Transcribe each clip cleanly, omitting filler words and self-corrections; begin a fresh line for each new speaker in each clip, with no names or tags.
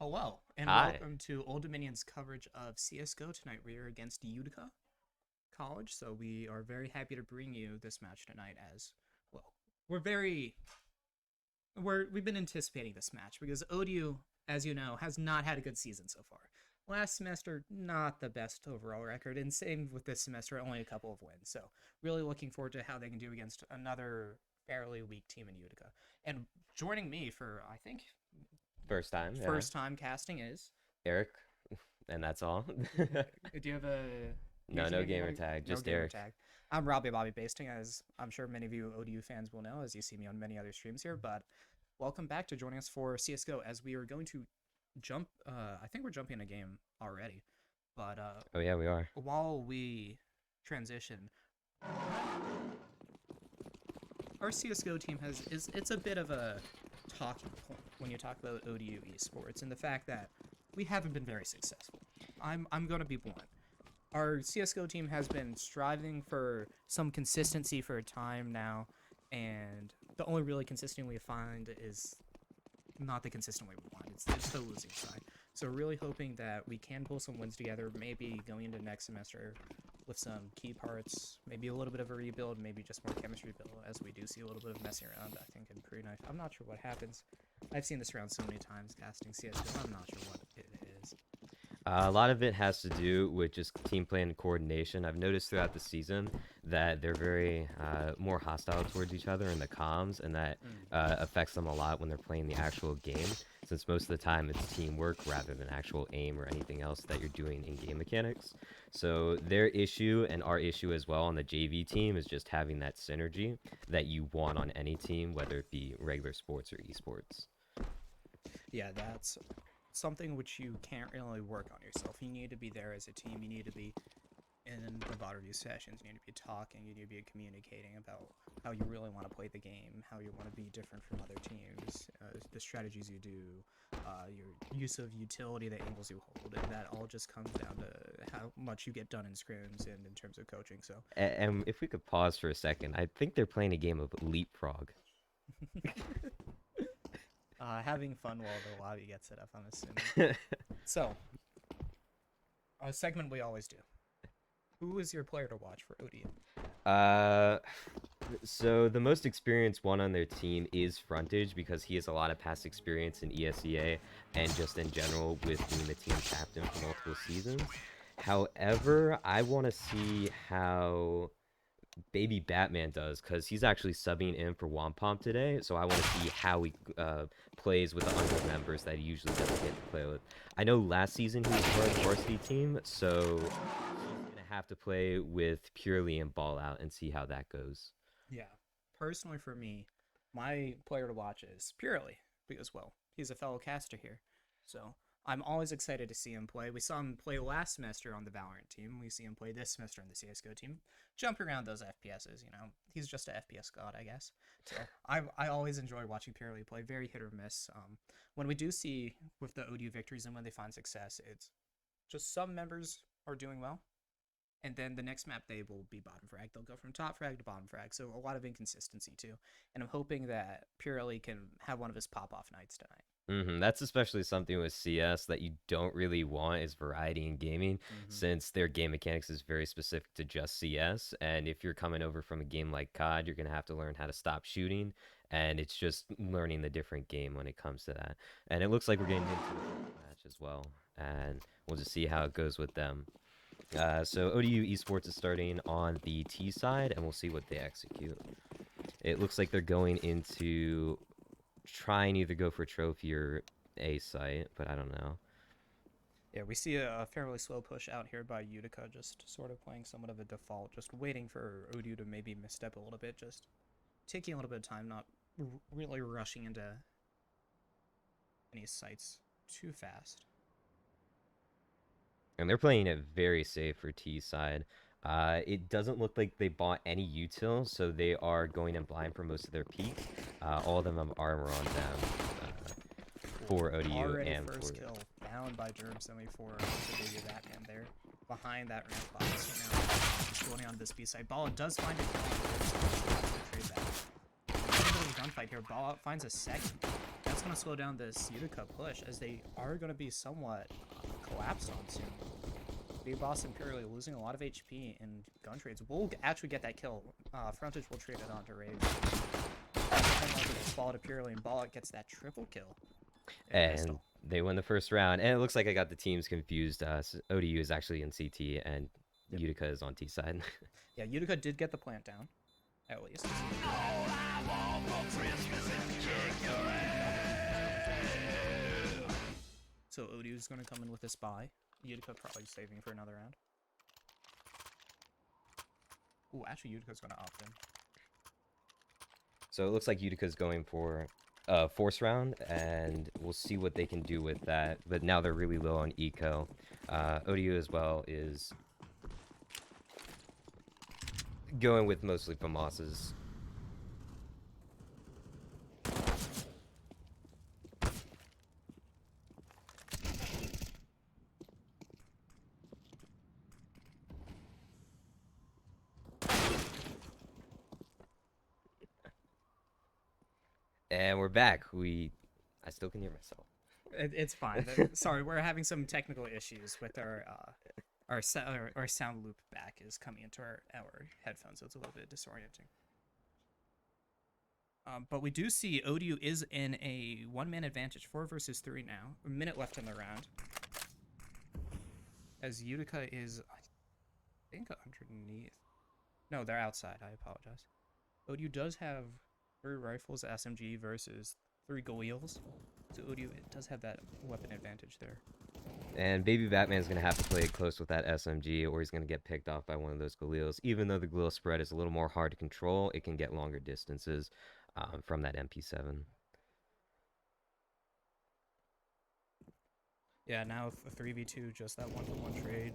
Hello, and
Hi.
welcome to Old Dominion's coverage of CSGO tonight. We are against Utica College, so we are very happy to bring you this match tonight as well. We've been anticipating this match because ODU, as you know, has not had a good season so far. Last semester, not the best overall record, and same with this semester, only a couple of wins. So really looking forward to how they can do against another fairly weak team in Utica. And joining me for, I think,
First time, yeah.
first time casting is
Eric, and that's all.
do you have a
No, no gamer tag,
no
just
gamer
Eric.
tag? I'm Robbie Bobby Basting, as I'm sure many of you ODU fans will know, as you see me on many other streams here. But welcome back to joining us for CS:GO, as we are going to jump. I think we're jumping a game already, but
Oh yeah, we are.
while we transition, our CS:GO team it's a bit of a talking point when you talk about ODU esports and the fact that we haven't been very successful. I'm going to be blunt. Our CS:GO team has been striving for some consistency for a time now, and the only really consistent we find is not the consistent way we want. It's the losing side. So really hoping that we can pull some wins together, maybe going into next semester with some key parts, maybe a little bit of a rebuild, maybe just more chemistry build, as we do see a little bit of messing around, I think, in pre-knife. I'm not sure what happens. I've seen this around so many times casting CSGO, I'm not sure what it is.
A lot of it has to do with just team play and coordination. I've noticed throughout the season that they're very more hostile towards each other in the comms, and that affects them a lot when they're playing the actual game, since most of the time it's teamwork rather than actual aim or anything else that you're doing in game mechanics. So their issue and our issue as well on the JV team is just having that synergy that you want on any team, whether it be regular sports or esports.
Yeah, that's something which you can't really work on yourself. You need to be there as a team. You need to be in the VOD sessions. You need to be talking. You need to be communicating about how you really want to play the game, how you want to be different from other teams, the strategies you do, your use of utility, the angles you hold, and that all just comes down to how much you get done in scrims and in terms of coaching. So,
And if we could pause for a second, I think they're playing a game of leapfrog.
having fun while the lobby gets set up, I'm assuming. So, a segment we always do. Who is your player to watch for ODU?
Uh, so the most experienced one on their team is Frontage because he has a lot of past experience in ESEA and just in general with being the team captain for multiple seasons. However, I want to see how Baby Batman does because he's actually subbing in for Wampum today. So I want to see how he plays with the under members that he usually doesn't get to play with. I know last season he was part of the varsity team, so he's gonna have to play with Purely and Ball Out and see how that goes.
Yeah, personally for me, my player to watch is Purely because, well, he's a fellow caster here. So I'm always excited to see him play. We saw him play last semester on the Valorant team. We see him play this semester on the CSGO team. Jump around those FPSs, you know. He's just a FPS god, I guess. So I always enjoy watching Purely play, very hit or miss. When we do see with the ODU victories and when they find success, it's just some members are doing well, and then the next map they will be bottom frag. They'll go from top frag to bottom frag, so a lot of inconsistency too. And I'm hoping that Purely can have one of his pop-off nights tonight.
That's especially something with CS that you don't really want is variety in gaming, since their game mechanics is very specific to just CS. And if you're coming over from a game like COD, you're gonna have to learn how to stop shooting, and it's just learning the different game when it comes to that. And it looks like we're getting into the match as well, and we'll just see how it goes with them. So ODU Esports is starting on the T side, and we'll see what they execute. It looks like they're going into try and either go for trophy or A site, but I don't know.
Yeah, we see a fairly slow push out here by Utica, just sort of playing somewhat of a default, just waiting for ODU to maybe misstep a little bit, just taking a little bit of time, not really rushing into any sites too fast.
And they're playing it very safe for T side. It doesn't look like they bought any util, so they are going in blind for most of their peaks. All of them have armor on them for ODU
Already
and
first
for...
kill found by Germ74 to do that man there behind that ramp box. So now just going on this B side. Ball does find a kill on the trade back. A little bit of a gunfight here. Ball out finds a second. That's going to slow down this Utica push, as they are going to be somewhat collapsed on soon. Big Boss Imperially losing a lot of HP in gun trades. We'll actually get that kill. Frontage will trade it on to Rage. Ball to Purely, and Ball gets that triple kill.
And they win the first round. And it looks like I got the teams confused. ODU is actually in CT, and Utica is on T side.
Yeah, Utica did get the plant down, at least. So ODU is going to come in with a spy. Utica probably saving for another round. Ooh, actually Utica's going to opt in.
So it looks like Utica's going for a force round, and we'll see what they can do with that. But now they're really low on eco. ODU as well is going with mostly FAMAS's. And we're back. I still can hear myself.
It's fine. Sorry, we're having some technical issues with our sound loop back is coming into our headphones, so it's a little bit disorienting. But we do see ODU is in a one-man advantage, 4 versus 3 now. A minute left in the round. As Utica is, I think, underneath. No, they're outside. I apologize. ODU does have 3 rifles, SMG versus 3 Galils. So ODU does have that weapon advantage there.
And Baby Batman's going to have to play it close with that SMG, or he's going to get picked off by one of those Galils. Even though the Galil spread is a little more hard to control, it can get longer distances from that MP7.
Yeah, now a 3v2, just that 1-for-1 trade.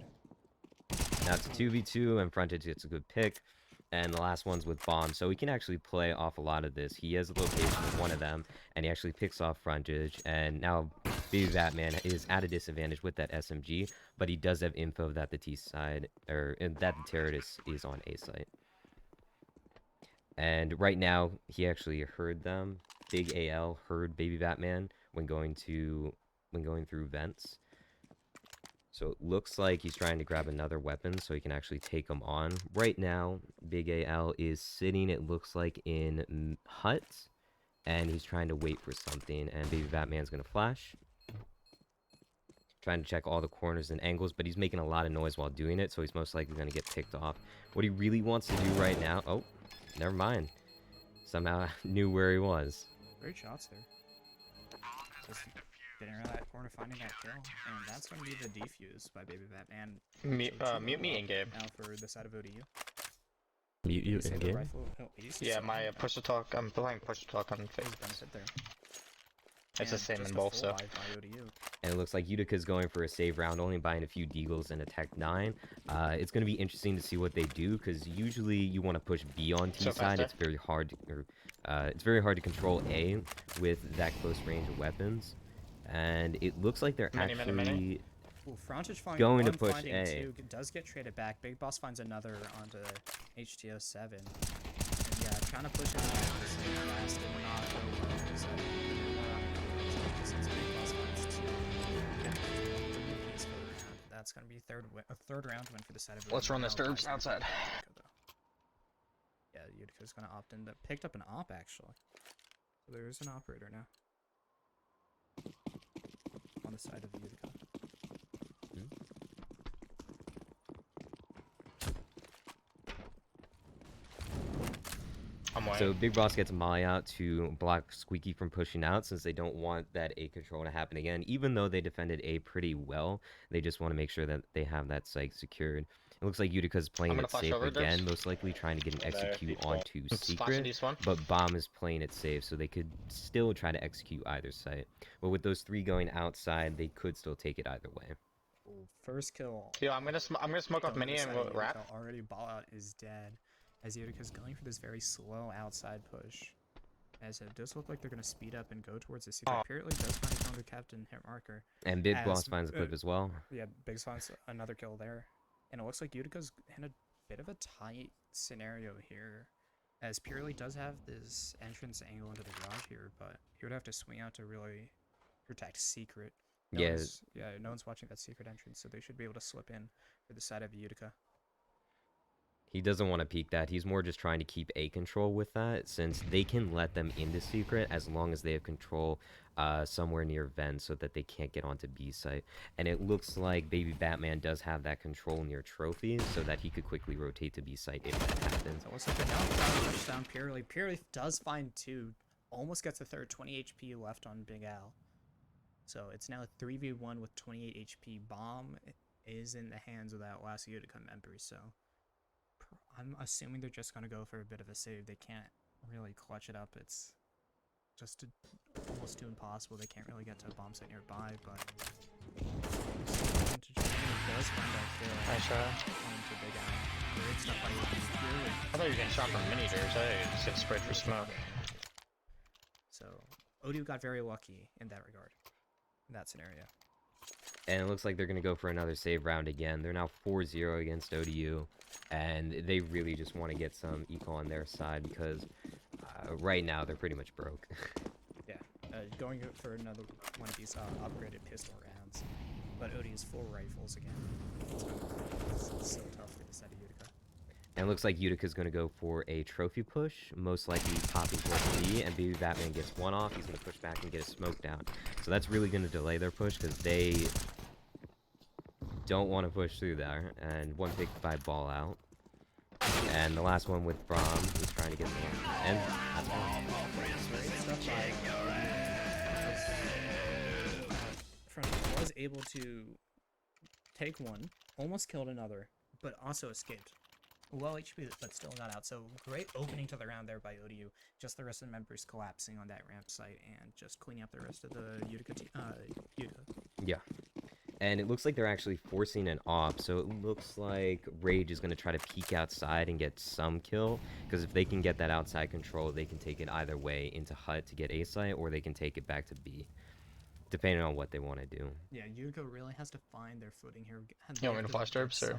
Now it's a 2v2, and Frontage gets a good pick. And the last one's with Bomb, so he can actually play off a lot of this. He has a location of one of them, and he actually picks off Frontage. And now Baby Batman is at a disadvantage with that SMG, but he does have info that the T side, or that the turret is on A site. And right now, he actually heard them. Big AL heard Baby Batman when going through vents. So it looks like he's trying to grab another weapon so he can actually take them on. Right now, Big AL is sitting, it looks like, in hut, and he's trying to wait for something, and Baby Batman's going to flash. Trying to check all the corners and angles, but he's making a lot of noise while doing it, so he's most likely going to get picked off. What he really wants to do right now... Oh, never mind. Somehow I knew where he was.
Great shots there. Just getting around that corner, finding that kill, and that's going to be the defuse by Baby Batman.
Mute me in game.
Now for the side of ODU.
Mute you in game?
Yeah, my push to talk. I'm playing push to talk on Facebook.
Benefit there.
It's the same in both, so.
And it looks like Utica's going for a save round, only buying a few deagles and a Tech 9. It's going to be interesting to see what they do, because usually you want to push B on T side. It's very hard to control A with that close range of weapons. And it looks like they're actually going to push A.
Does get traded back. Big Boss finds another onto HTO 7. And yeah, trying to push it fast and not go well. So that's going to be a third round win for the side of.
Let's run the Sturbs outside.
Yeah, Utica's going to opt in. Picked up an op, actually. So there's an operator now. On the side of Utica.
So Big Boss gets Molly out to block Squeaky from pushing out, since they don't want that A control to happen again. Even though they defended A pretty well, they just want to make sure that they have that site secured. It looks like Utica's playing it safe again, most likely trying to get an execute onto Secret, but Bomb is playing it safe, so they could still try to execute either site. But with those 3 going outside, they could still take it either way.
First kill.
Yeah, I'm gonna smoke off mini and we'll wrap.
Already Ball Out is dead, as Utica's going for this very slow outside push. As it does look like they're going to speed up and go towards the Secret. Apparently does find a counter captain hit marker.
And Big Boss finds a clip as well.
Yeah, Big finds another kill there. And it looks like Utica's in a bit of a tight scenario here. As Purely does have this entrance angle into the garage here, but he would have to swing out to really protect Secret.
Yeah,
No one's watching that Secret entrance, so they should be able to slip in for the side of Utica.
he doesn't want to peek that. He's more just trying to keep A control with that, since they can let them into Secret as long as they have control somewhere near vent so that they can't get onto B site. And it looks like Baby Batman does have that control near Trophy so that he could quickly rotate to B site if that happens.
So it looks like they're now touchdown Purely. Purely does find 2, almost gets the third, 20 HP left on Big Al. So it's now a 3v1 with 28 HP. Bomb is in the hands of that last Utica member, so I'm assuming they're just going to go for a bit of a save. They can't really clutch it up. It's just almost too impossible. They can't really get to a bomb site nearby, but does find that kill.
Nice try.
Into Big Al. Great stuff by Purely.
I thought you were getting shot from mini doors. I just get sprayed for smoke.
So ODU got very lucky in that regard, in that scenario.
And it looks like they're going to go for another save round again. They're now 4-0 against ODU, and they really just want to get some eco on their side because right now they're pretty much broke.
Yeah, going for another one of these upgraded pistol rounds, but ODU's full rifles again. It's so tough for this side of Utica.
And it looks like Utica's going to go for a trophy push, most likely popping towards B, and Baby Batman gets one off. He's going to push back and get a smoke down. So that's really going to delay their push because they don't want to push through there. And one pick by ball out. And the last one with Braum, who's trying to get the end. That's one.
Front was able to take one, almost killed another, but also escaped. Low HP, but still got out. So great opening to the round there by ODU. Just the rest of the members collapsing on that ramp site and just cleaning up the rest of the Utica.
Yeah. And it looks like they're actually forcing an op, so it looks like Rage is going to try to peek outside and get some kill, because if they can get that outside control, they can take it either way into HUT to get A site, or they can take it back to B, depending on what they want to do.
Yeah, Utica really has to find their footing here.
You want me to flash derps, or?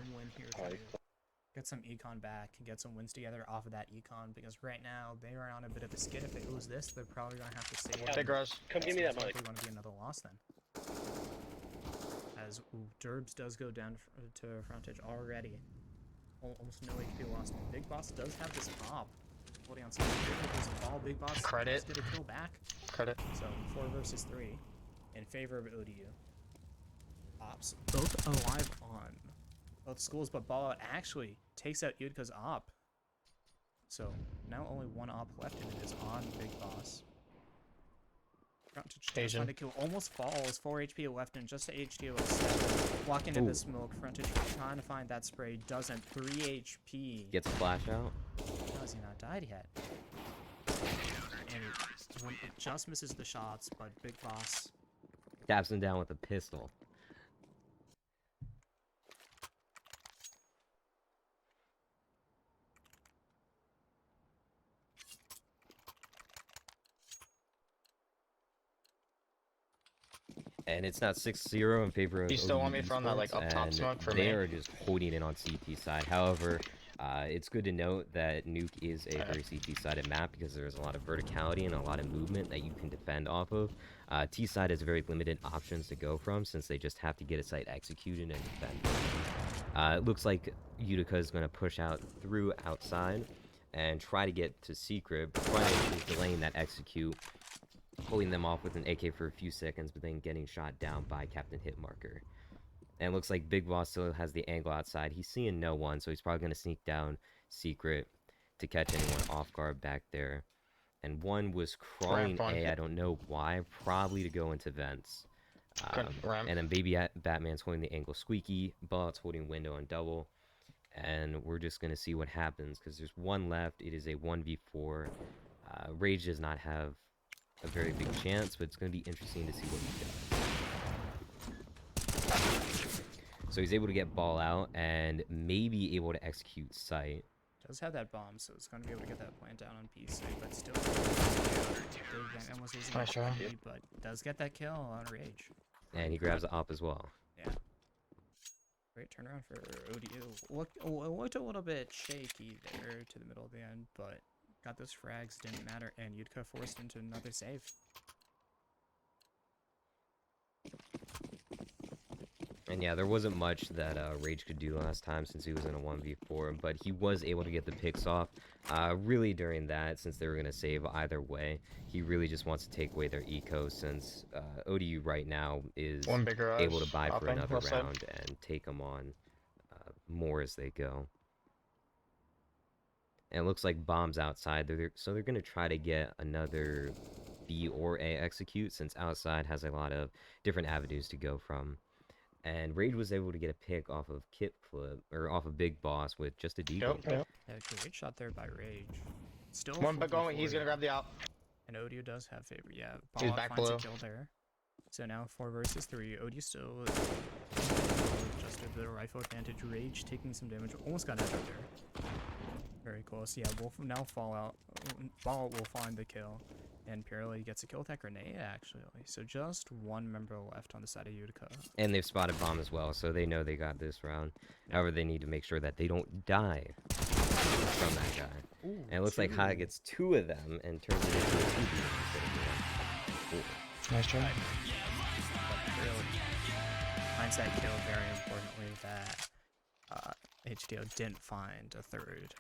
Get some econ back and get some wins together off of that econ, because right now they are on a bit of a skid. If they lose this, they're probably going to have to save it.
Take Raz.
Come give me that mic.
It's going to be another loss then. As Derbs does go down to frontage already. Almost no HP lost. Big Boss does have this mob. Holding on some ball. Big Boss
Credit.
did a kill back.
Credit.
So 4 versus 3 in favor of ODU. Ops both alive on both schools, but Ball actually takes out Utica's op. So now only one op left, and it is on Big Boss. Frontage trying to kill, almost falls. 4 HP left, and just a HDO of 7. Walk into the smoke. Frontage trying to find that spray, doesn't. 3 HP.
Gets a flash out.
How has he not died yet? And it just misses the shots, but Big Boss
Taps him down with a pistol. And it's not 6-0 in favor of
Do you still want me
ODU
from that, like, up top
and
smoke for
they
me?
are just holding it on CT side. However, it's good to note that Nuke is a very CT-sided map because there's a lot of verticality and a lot of movement that you can defend off of. T-side has very limited options to go from since they just have to get a site executed and defend. It looks like Utica is going to push out through outside and try to get to Secret, but Friday is delaying that execute, pulling them off with an AK for a few seconds, but then getting shot down by Captain Hitmarker. And it looks like Big Boss still has the angle outside. He's seeing no one, so he's probably going to sneak down Secret to catch anyone off guard back there. And one was crawling A, I don't know why, probably to go into vents. And then Baby Batman's holding the angle squeaky, Bullet's holding window on double. And we're just going to see what happens, because there's one left. It is a 1v4. Rage does not have a very big chance, but it's going to be interesting to see what he does. So he's able to get ball out and maybe able to execute sight.
does have that bomb, so it's going to be able to get that plant down on PC, but still almost losing
Nice try.
but does get that kill on Rage.
And he grabs the op as well.
Yeah. Great turnaround for ODU. Looked a little bit shaky there to the middle of the end, but got those frags, didn't matter, and Utica forced into another save.
And yeah, there wasn't much that Rage could do last time since he was in a 1v4, but he was able to get the picks off. Really during that, since they were going to save either way, he really just wants to take away their eco since ODU right now is
One big garage.
able to buy for
Hopping,
another
left side.
round and take them on more as they go. And it looks like bombs outside, so they're going to try to get another B or A execute since outside has a lot of different avenues to go from. And Rage was able to get a pick off of Kip Flip, or off of Big Boss with just a decoy.
Yep.
Yeah, great shot there by Rage. Still
One big going.
4v4,
He's gonna grab the op.
And ODU does have favor. Yeah,
He's
Ball
back
finds a
below.
kill there. So now 4 versus 3. ODU still just a bit of rifle advantage. Rage taking some damage. Almost got it out there. Very close. Yeah, Wolf now Fallout. Fallout will find the kill. And Purely gets a kill with that grenade, actually. So just one member left on the side of Utica.
And they've spotted bomb as well, so they know they got this round. However, they need to make sure that they don't die from that guy.
Ooh,
And it looks like High gets 2 of them and turns it into a 2v instead of 1.
Nice try.
But Purely finds that kill. Very importantly that HDO didn't find a third.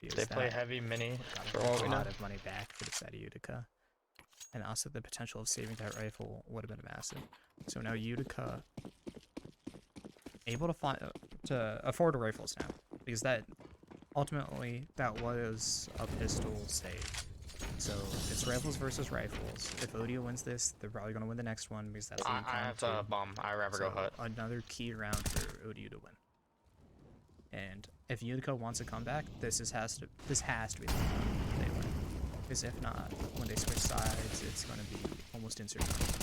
They play heavy mini for
got
all we
a
know.
lot of money back for the side of Utica. And also the potential of saving that rifle would have been massive. So now Utica able to afford rifles now, because that ultimately that was a pistol save. So it's rifles versus rifles. If ODU wins this, they're probably gonna win the next one because that's the
I have to bomb. I rather go hut.
another key round for ODU to win. And if Utica wants a comeback, this has to be the round they win. Because if not, when they switch sides, it's going to be almost insurmountable.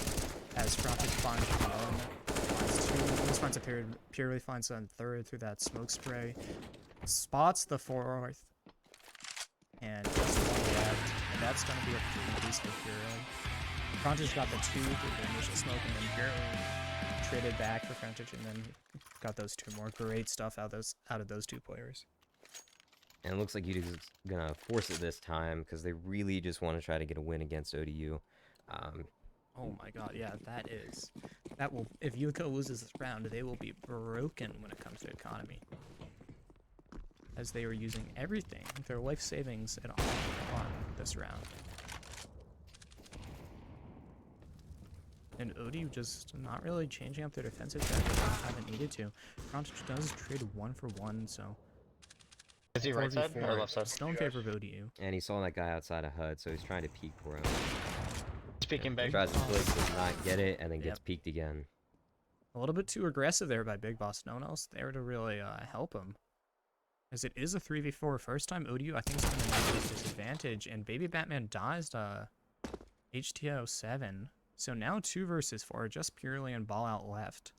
As Frontage finds one, finds 2, almost finds a Purely finds a third through that smoke spray, spots the 4th, and just 1 left, and that's going to be a 3-piece for Purely. Frontage got the 2 through the initial smoke, and then Purely traded back for Frontage, and then got those 2 more. Great stuff out of those 2 players.
And it looks like Utica's gonna force it this time because they really just want to try to get a win against ODU.
Oh my god, yeah, that will, if Utica loses this round, they will be broken when it comes to economy. As they were using everything, their life savings and all on this round. And ODU just not really changing up their defensive strategy, haven't needed to. Frontage does trade 1 for 1, so
Is he right side
4v4,
or left side?
still in favor of ODU.
And he saw that guy outside of HUD, so he's trying to peek for him.
Speaking big.
Tries to flick, does not get it, and then gets peeked again.
A little bit too aggressive there by Big Boss. No one else there to really help him. As it is a 3v4 first time, ODU I think is going to have this disadvantage, and Baby Batman dies to HTO 7. So now 2 versus 4, just Purely and Ball out left.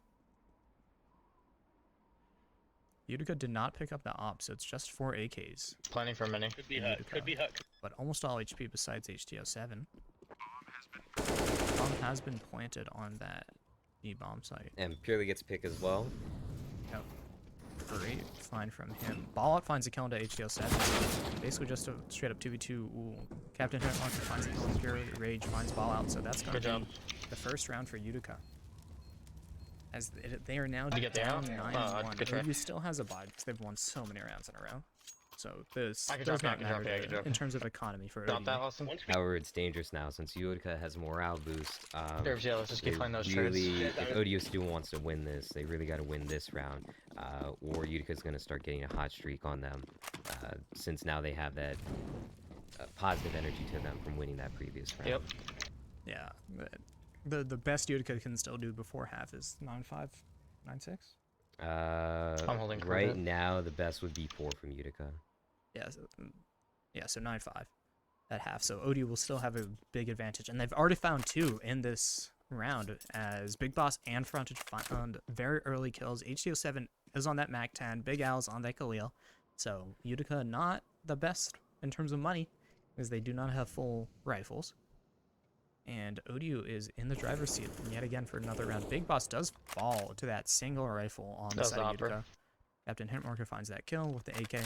Utica did not pick up the op, so it's just 4 AKs.
Planning for mini.
Could be hut. Could be hut.
But almost all HP besides HTO 7. Bomb has been planted on that E-bomb site.
And Purely gets pick as well.
Yep. Great find from him. Ball out finds a kill into HTO 7. So basically just a straight up 2v2. Ooh. Captain Hitmarker finds a kill into Purely. Rage finds Ball out. So that's going to be the first round for Utica. As they are now
Did you get
down
down?
9-1.
Good try.
ODU still has a bye because they've won so many rounds in a row. So this
I can
does
drop,
not
I can drop,
matter
yeah, I can drop.
in terms of economy for
Drop
ODU.
that, Austin.
However, it's dangerous now since Utica has morale boost.
Nerves, yeah, let's just keep
They
playing those
really,
trades.
if ODU still wants to win this, they really got to win this round, or Utica's going to start getting a hot streak on them, since now they have that positive energy to them from winning that previous round.
Yep.
Yeah, the best Utica can still do before half is 9-5, 9-6.
I'm
holding
right
credit.
now, the best would be 4 from Utica.
Yeah, so 9-5 at half. So ODU will still have a big advantage, and they've already found 2 in this round as Big Boss and Frontage found very early kills. HTO 7 is on that Mac 10, Big Al's on that Khalil. So Utica not the best in terms of money, because they do not have full rifles. And ODU is in the driver's seat yet again for another round. Big Boss does fall to that single rifle on the
Does
side of
offer.
Utica. Captain Hitmarker finds that kill with the AK.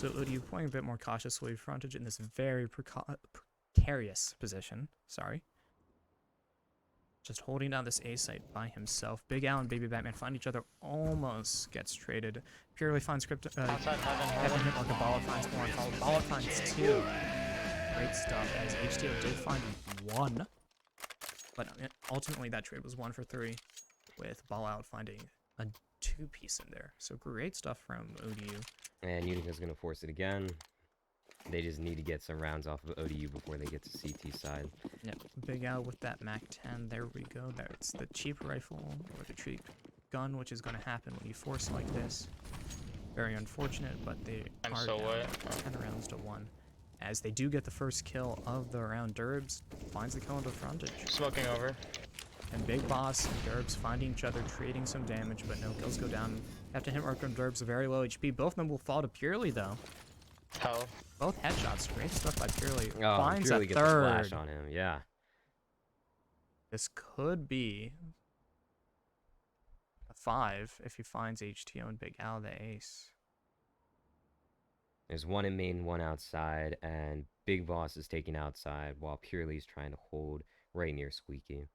So ODU playing a bit more cautiously, frontage in this very precarious position. Sorry. Just holding down this A site by himself. Big Al and Baby Batman find each other, almost gets traded. Purely finds script.
Outside
Heaven hit like a Balla finds more. Balla finds 2. Great stuff, as HTO did find 1. But ultimately that trade was 1 for 3, with Ball Out finding a 2-piece in there. So great stuff from ODU.
And Utica's going to force it again. They just need to get some rounds off of ODU before they get to CT side.
Yep, Big Al with that MAC-10. There we go. That's the cheap rifle or the cheap gun, which is going to happen when you force like this. Very unfortunate, but they
I'm
are
so
down
what?
10 rounds to 1. As they do get the first kill of the round, Derbs finds the kill into frontage.
Smoking over.
And Big Boss and Derbs finding each other, trading some damage, but no kills go down. After hit mark on Derbs, very low HP. Both of them will fall to Purely, though.
Hell.
Both headshots. Great stuff by Purely.
Oh,
Finds
Purely
a
gets a flash
third.
on him, yeah.
This could be a 5 if he finds HTO and Big Al the ace.
There's one in main, one outside, and Big Boss is taking outside while Purely's trying to hold right near Squeaky.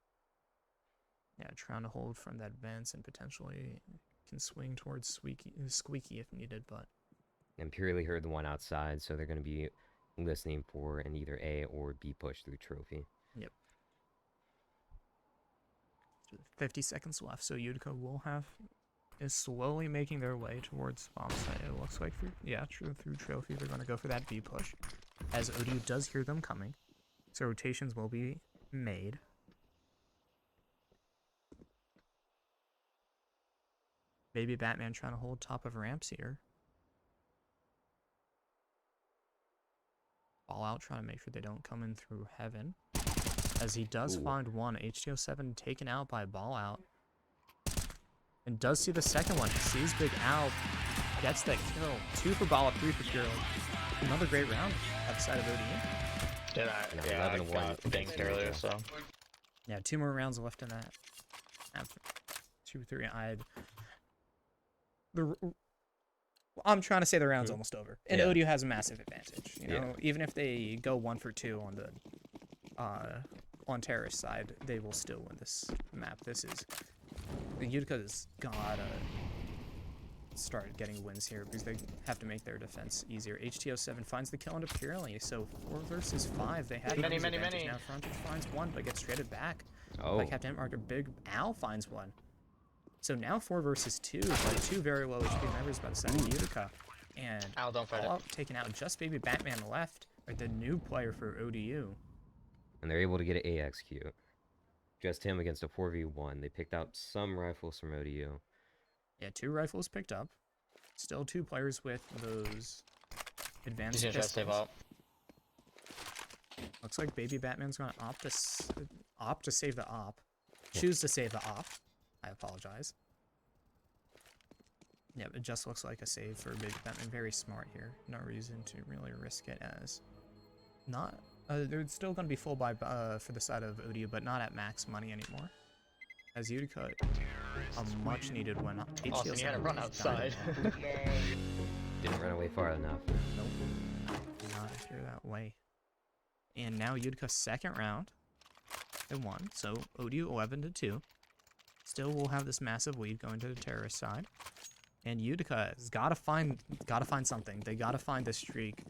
Yeah, trying to hold from that vents and potentially can swing towards Squeaky if needed, but
And Purely heard the one outside, so they're going to be listening for an either A or B push through Trophy.
yep. 50 seconds left, so Utica is slowly making their way towards bomb site. It looks like through Trophy they're going to go for that B push, as ODU does hear them coming, so rotations will be made. Baby Batman trying to hold top of ramps here. Ball Out trying to make sure they don't come in through heaven. As he does find one. HTO7 taken out by Ball Out. And does see the second one. He sees Big Al. Gets that kill. 2 for Ball Out, 3 for Purely. Another great round outside of ODU.
Yeah, I got banked earlier, so.
Yeah, 2 more rounds left in that. 2, 3. I'm trying to say the round's almost over, and ODU has a massive advantage. You know, even if they go 1 for 2 on the on terrorist side, they will still win this map. Utica's gotta start getting wins here because they have to make their defense easier. HTO7 finds the kill into Purely, so 4 versus 5. They have
many.
now. Frontage finds 1, but gets traded back.
Oh.
By Captain Marker. Big Al finds 1. So now 4 versus 2, but 2 very low HP members by the side of Utica. And
Al, don't fight
all
it.
taken out. Just Baby Batman left, or the new player for ODU.
And they're able to get an AXQ. Just him against a 4v1. They picked out some rifles from ODU.
Yeah, 2 rifles picked up. Still 2 players with those advanced
He's gonna try to save
pistols.
up.
Looks like Baby Batman's gonna opt to save the op. Choose to save the op. I apologize. Yeah, it just looks like a save for Baby Batman. Very smart here. No reason to really risk it, as not. They're still going to be full buy for the side of ODU, but not at max money anymore. As Utica, a much needed win.
Austin, you had to run outside.
Didn't run away far enough.
Nope. Not if you're that way. And now Utica's second round. They won, so ODU 11-2. Still will have this massive lead going to the terrorist side. And Utica has gotta find something. They gotta find this streak.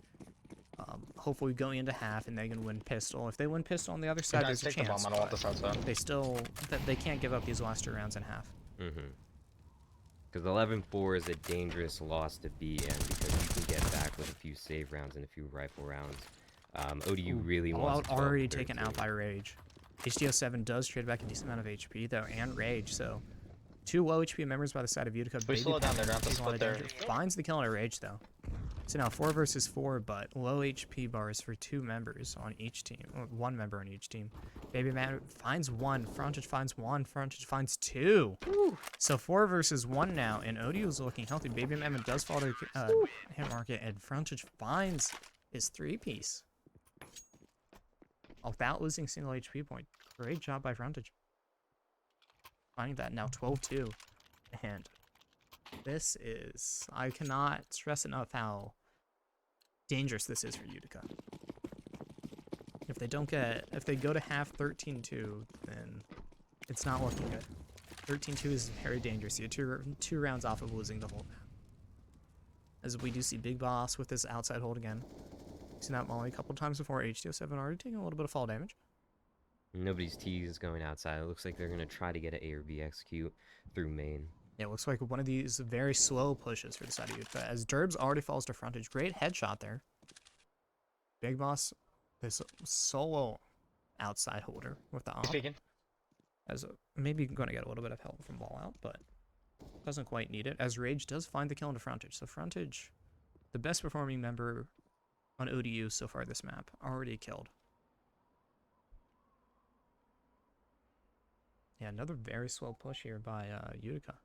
Hopefully going into half and they can win pistol. If they win pistol on the other side,
Guys,
there's a
take the
chance.
bomb. I don't want this outside.
They can't give up these last 2 rounds in half.
Because 11-4 is a dangerous loss to be in, because you can get back with a few save rounds and a few rifle rounds. ODU really wants
All already taken out by Rage. HDO7 does trade back a decent amount of HP though, and Rage, so 2 low HP members by the side of Utica.
We slow down, they're gonna have to split there.
Finds the kill on a Rage though. So now 4 versus 4, but low HP bars for 2 members on each team, or 1 member on each team. Baby Man finds 1, Frontage finds 1, Frontage finds 2. So 4 versus 1 now, and ODU is looking healthy. Baby Man does fall to hit market, and Frontage finds his 3-piece. Without losing single HP point. Great job by Frontage. Finding that now 12-2. And this is, I cannot stress enough how dangerous this is for Utica. If they go to half 13-2, then it's not looking good. 13-2 is very dangerous. You're two rounds off of losing the whole map. As we do see Big Boss with this outside hold again. Seen that molly a couple times before. HTO7 already taking a little bit of fall damage.
Nobody's T is going outside. It looks like they're going to try to get an A or B execute through main.
Yeah, it looks like one of these very slow pushes for the side of Utica. As Derbs already falls to frontage. Great headshot there. Big Boss, this solo outside holder with the op.
Speaking.
As maybe going to get a little bit of help from ball out, but doesn't quite need it. As Rage does find the kill into frontage. So frontage, the best performing member on ODU so far this map, already killed. Yeah, another very slow push here by Utica.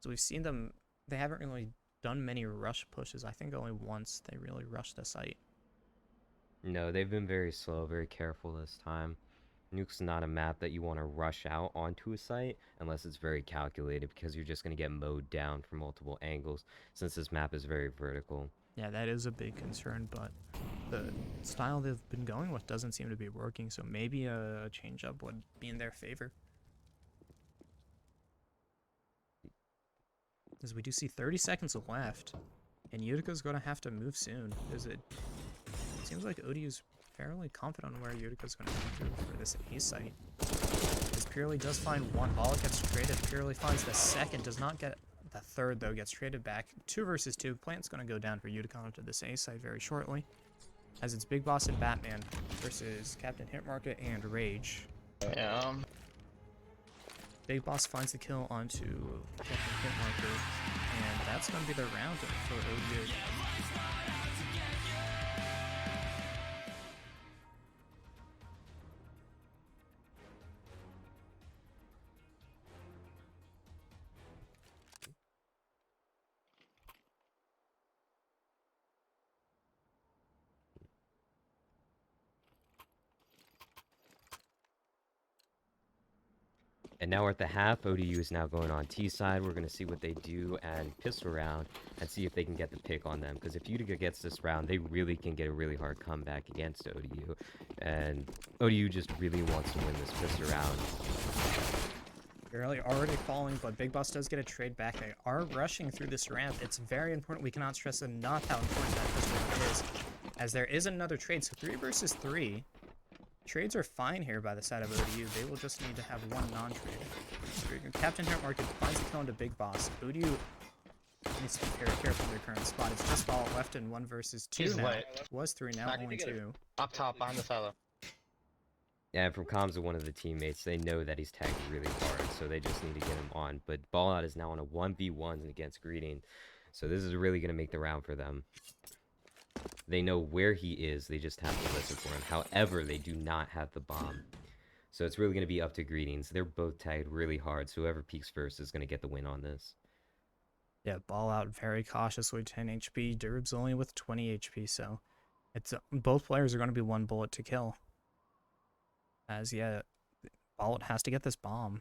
So we've seen them, they haven't really done many rush pushes. I think only once they really rushed the site.
No, they've been very slow, very careful this time. Nuke's not a map that you want to rush out onto a site unless it's very calculated, because you're just going to get mowed down from multiple angles since this map is very vertical.
Yeah, that is a big concern, but the style they've been going with doesn't seem to be working, so maybe a change-up would be in their favor. As we do see 30 seconds left, and Utica's going to have to move soon, because it seems like ODU's fairly confident on where Utica's going to come through for this A site. As Purely does find one ball, it gets traded. Purely finds the second, does not get the third though, gets traded back. 2 versus 2. Plant's going to go down for Utica onto this A site very shortly. As it's Big Boss and Batman versus Captain Hitmarket and Rage.
Yeah.
Big Boss finds the kill onto Captain Hitmarket, and that's going to be the round for ODU.
And now we're at the half. ODU is now going on T side. We're going to see what they do and pistol round and see if they can get the pick on them. Because if Utica gets this round, they really can get a really hard comeback against ODU. And ODU just really wants to win this pistol round.
Barely already falling, but Big Boss does get a trade back. They are rushing through this ramp. It's very important. We cannot stress enough how important that pistol round is. As there is another trade, so 3 versus 3. Trades are fine here by the side of ODU. They will just need to have one non-trade. Captain Hitmarket finds the kill into Big Boss. ODU needs to be very careful in their current spot. It's just all left in 1 versus 2
He's
now.
wet.
Was 3, now only 2.
Up top, behind the silo.
Yeah, and from comms of one of the teammates, they know that he's tagged really hard, so they just need to get him on. But Ballout is now on a 1v1 against Greeting, so this is really going to make the round for them. They know where he is, they just have to listen for him. However, they do not have the bomb. So it's really going to be up to Greetings. They're both tagged really hard, so whoever peaks first is going to get the win on this.
Yeah, Ball out very cautiously, 10 HP. Derb's only with 20 HP, so it's both players are going to be 1 bullet to kill. As, yeah, Ball has to get this bomb.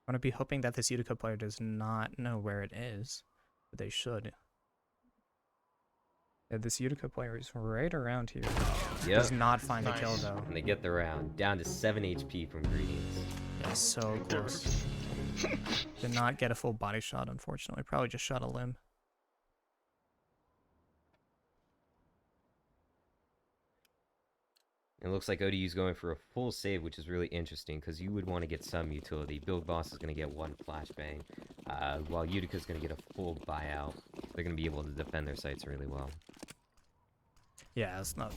I'm going to be hoping that this Utica player does not know where it is, but they should. Yeah, this Utica player is right around here.
Yep.
Does not find the kill, though.
And they get the round. Down to 7 HP from Greetings.
Yeah, so close. Did not get a full body shot, unfortunately. Probably just shot a limb.
It looks like ODU's going for a full save, which is really interesting, because you would want to get some utility. Big Boss is going to get 1 flashbang, while Utica's going to get a full buyout. They're going to be able to defend their sites really well.
Yeah, it's not...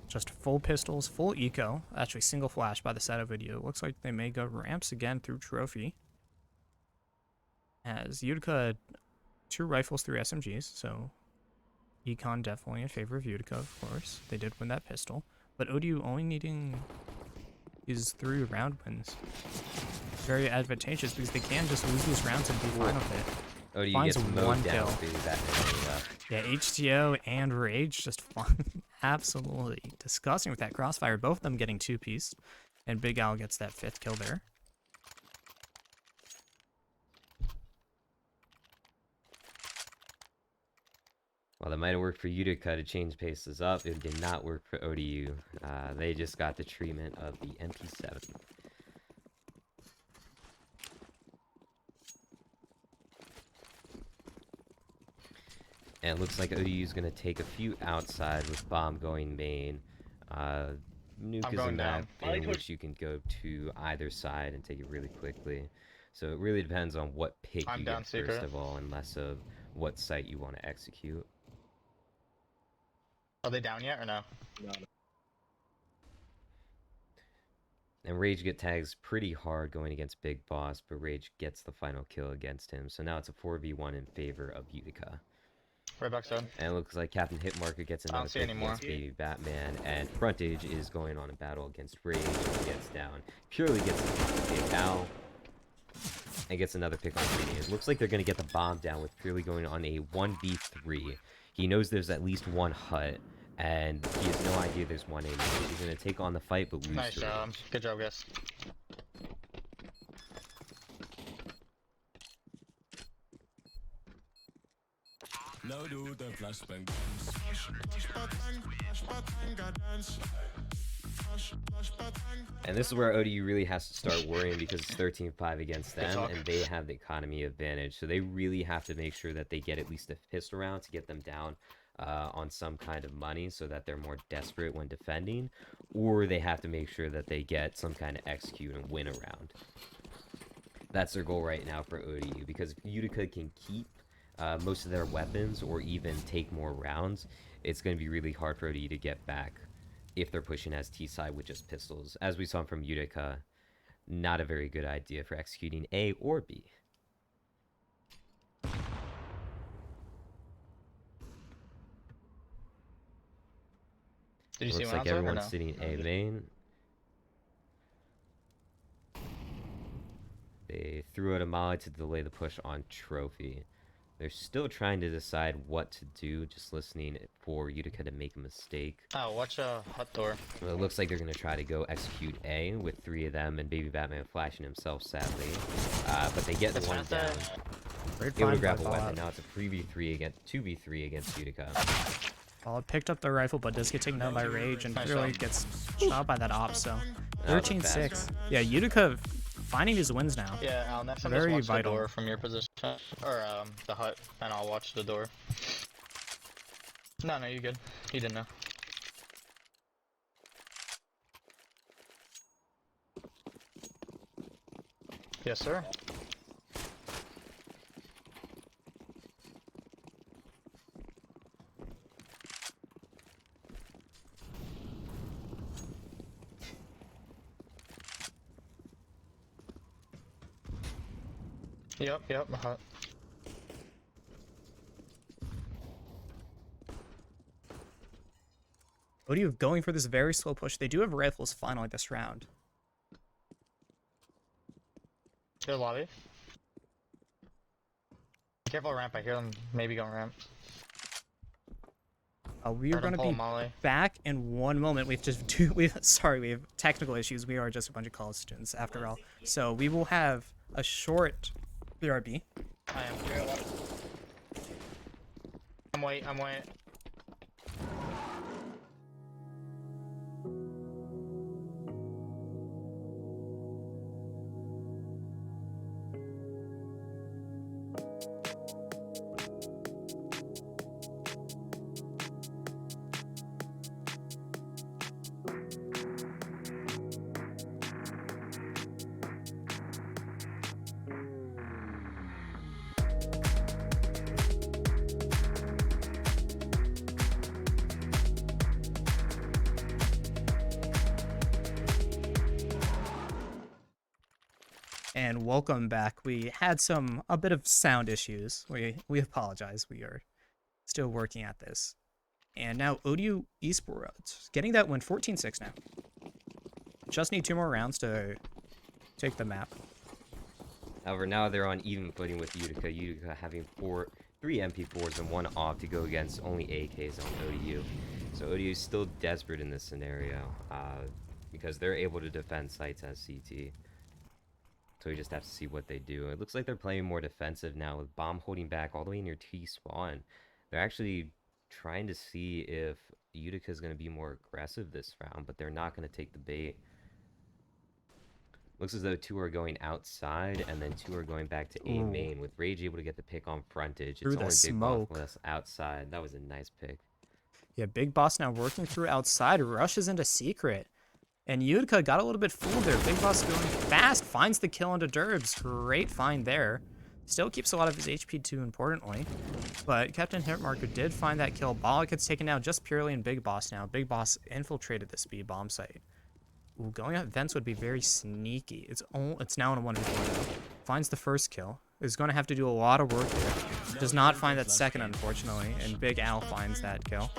Just full pistols, full eco. Actually, single flash by the side of video. It looks like they may go ramps again through trophy. As Utica, 2 rifles, 3 SMGs, so... Econ definitely in favor of Utica, of course. They did win that pistol. But ODU only needing is 3 round wins. Very advantageous because they can just lose these rounds and be fine with it.
ODU
Finds
gets mowed
1
down
kill.
through that many left.
Yeah, HTO and Rage just fun. Absolutely disgusting with that crossfire. Both of them getting 2-piece. And Big Al gets that 5th kill there.
While that might have worked for Utica to change paces up, it did not work for ODU. They just got the treatment of the MP7. And it looks like ODU is going to take a few outside with bomb going main. Nuke is a
going
map
down.
in which you can go to either side and take it really quickly. So it really depends on what pick
I'm
you
down
get first
secret.
of all, and less of what site you want to execute.
Are they down yet or no?
And Rage get tags pretty hard going against Big Boss, but Rage gets the final kill against him. So now it's a 4v1 in favor of Utica.
Right backside.
And it looks like Captain Hitmarker gets another
see
pick
any more.
against Baby Batman, and Frontage is going on a battle against Rage. He gets down. Purely gets a cow, and gets another pick on Greedy. It looks like they're going to get the bomb down with Purely going on a 1v3. He knows there's at least one hut, and he has no idea there's one in there. He's going to take on the fight, but lose
Nice
to
job.
Rage.
Good job, guys.
Now do the flashbang.
And this is where ODU really has to start worrying because it's 13-5 against them,
talk.
and they have the economy advantage. So they really have to make sure that they get at least a pistol round to get them down on some kind of money so that they're more desperate when defending, or they have to make sure that they get some kind of execute and win a round. That's their goal right now for ODU, because if Utica can keep most of their weapons or even take more rounds, it's going to be really hard for ODU to get back if they're pushing as T-side with just pistols. As we saw from Utica, not a very good idea for executing A or B.
Did you see
Looks
one
like
outside or
everyone's
no?
sitting A main. They threw out a molly to delay the push on Trophy. They're still trying to decide what to do, just listening for Utica to make a mistake.
Oh, watch a hut door.
Well, it looks like they're going to try to go execute A with 3 of them and Baby Batman flashing himself, sadly. But they get the
It's
one
not
down.
that-
Great
Able to
find
grab
by
a weapon.
Fallout.
Now it's a 3v3 against 2v3 against Utica.
Fallout picked up the rifle, but does get taken down by Rage and
Nice
really
job.
gets shot by that op. So
That was a
13-6. Yeah, Utica finding his wins now.
Yeah, Al, next time
Very
just watch
vital.
the door from your position. Or, the hut, and I'll watch the door. No, you're good. He didn't know. Yes, sir. Yep, the hut.
ODU going for this very slow push. They do have rifles finally this round.
Good lobby. Careful ramp, I hear them maybe going ramp.
We are
Heard
going
him
to
pull
be
molly.
back in one moment. We have technical issues. We are just a bunch of college students after all. So we will have a short BRB.
I am. I'm wait.
And welcome back. We had a bit of sound issues. We apologize. We are still working at this. And now ODU Esports getting that win 14-6 now. Just need 2 more rounds to take the map.
However, now they're on even footing with Utica. Utica having 3 MP4s and 1 AUG to go against only AKs on ODU. So ODU is still desperate in this scenario because they're able to defend sites as CT. So we just have to see what they do. It looks like they're playing more defensive now with Bomb holding back all the way near T spawn. They're actually trying to see if Utica is going to be more aggressive this round, but they're not going to take the bait. Looks as though 2 are going outside, and then 2 are going back to A
Ooh.
main, with Rage able to get the pick on frontage.
Through
It's
the
only Big
smoke.
Boss outside. That was a nice pick.
Yeah, Big Boss now working through outside, rushes into Secret. And Utica got a little bit fooled there. Big Boss going fast, finds the kill into Derbs. Great find there. Still keeps a lot of his HP too, importantly. But Captain Hitmarker did find that kill. Ball gets taken down just purely in Big Boss now. Big Boss infiltrated the speed bomb site. Ooh, going out vents would be very sneaky. It's now in a 1v4 though. Finds the first kill. Is going to have to do a lot of work there. Does not find that second, unfortunately. And Big Al finds that kill.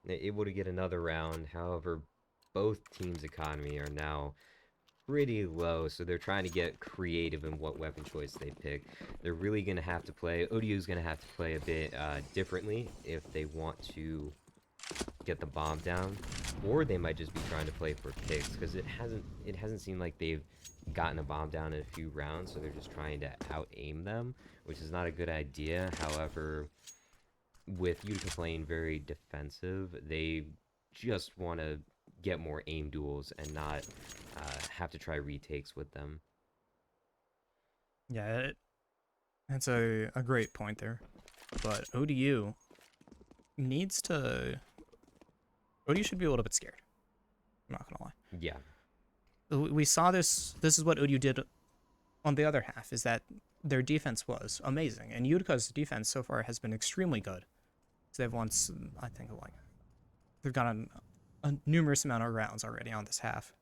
They're able to get another round. However, both teams' economy are now pretty low, so they're trying to get creative in what weapon choice they pick. They're really going to have to play, ODU is going to have to play a bit differently if they want to get the bomb down, or they might just be trying to play for picks, because it hasn't seemed like they've gotten a bomb down in a few rounds, so they're just trying to out-aim them, which is not a good idea. However, with Utica playing very defensive, they just want to get more aim duels and not have to try retakes with them.
Yeah, that's a great point there. But ODU needs to... ODU should be a little bit scared. I'm not going to lie.
Yeah.
We saw this. This is what ODU did on the other half, is that their defense was amazing. And Utica's defense so far has been extremely good. So they've won, I think, like, they've gotten a numerous amount of rounds already on this half.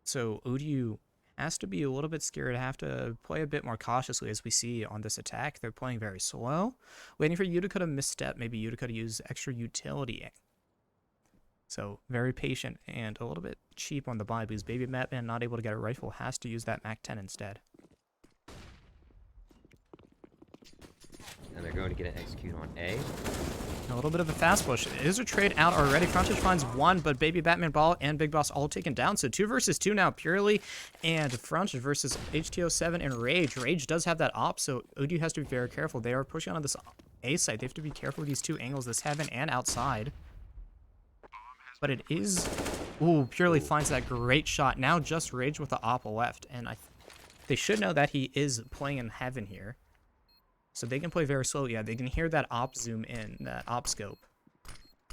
So ODU has to be a little bit scared, have to play a bit more cautiously, as we see on this attack. They're playing very slow, waiting for Utica to misstep, maybe Utica to use extra utility. So very patient and a little bit cheap on the buy, because Baby Batman, not able to get a rifle, has to use that MAC-10 instead.
And they're going to get an execute on A.
A little bit of a fast push. It is a trade out already. Frontage finds one, but Baby Batman, Ball, and Big Boss all taken down. So 2 versus 2 now, purely. And Frontage versus HTO7 and Rage. Rage does have that op, so ODU has to be very careful. They are pushing on this A site. They have to be careful with these 2 angles, this heaven and outside. But it is... Ooh, purely finds that great shot. Now just Rage with the op left. And they should know that he is playing in heaven here. So they can play very slow. Yeah, they can hear that op zoom in, that op scope.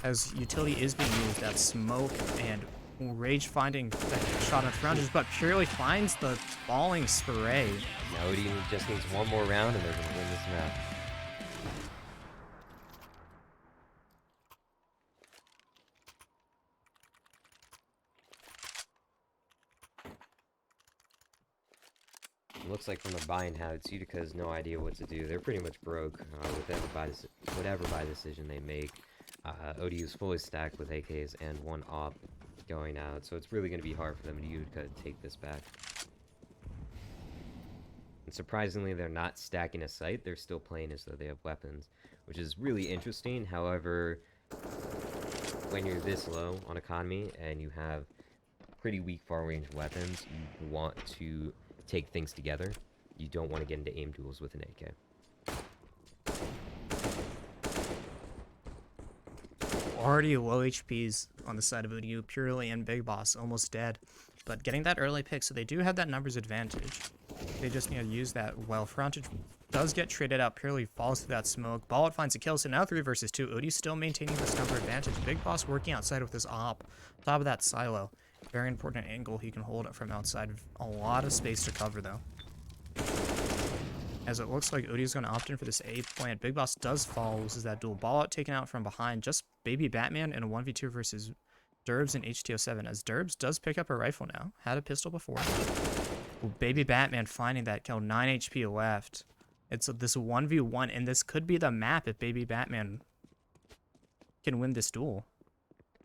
As utility is being used, that smoke, and Rage finding that shot on Frontage, but purely finds the falling spray.
Now ODU just needs one more round and they're going to win this map. Looks like from the buying habits, Utica has no idea what to do. They're pretty much broke with whatever buy decision they make. ODU is fully stacked with AKs and 1 op going out, so it's really going to be hard for them to Utica to take this back. And surprisingly, they're not stacking a site. They're still playing as though they have weapons, which is really interesting. However, when you're this low on economy and you have pretty weak far-range weapons, you want to take things together. You don't want to get into aim duels with an AK.
Already low HPs on the side of ODU, purely and Big Boss, almost dead. But getting that early pick, so they do have that numbers advantage. They just need to use that well. Frontage does get traded out, purely falls through that smoke. Ball finds a kill, so now 3 versus 2. ODU still maintaining this number advantage. Big Boss working outside with his op, top of that silo. Very important angle he can hold it from outside. A lot of space to cover, though. As it looks like ODU's going to opt in for this A plant. Big Boss does fall, loses that duel. Ball out taken out from behind. Just Baby Batman in a 1v2 versus Derbs and HTO7. As Derbs does pick up a rifle now. Had a pistol before. Ooh, Baby Batman finding that kill. 9 HP left. It's this 1v1, and this could be the map if Baby Batman can win this duel.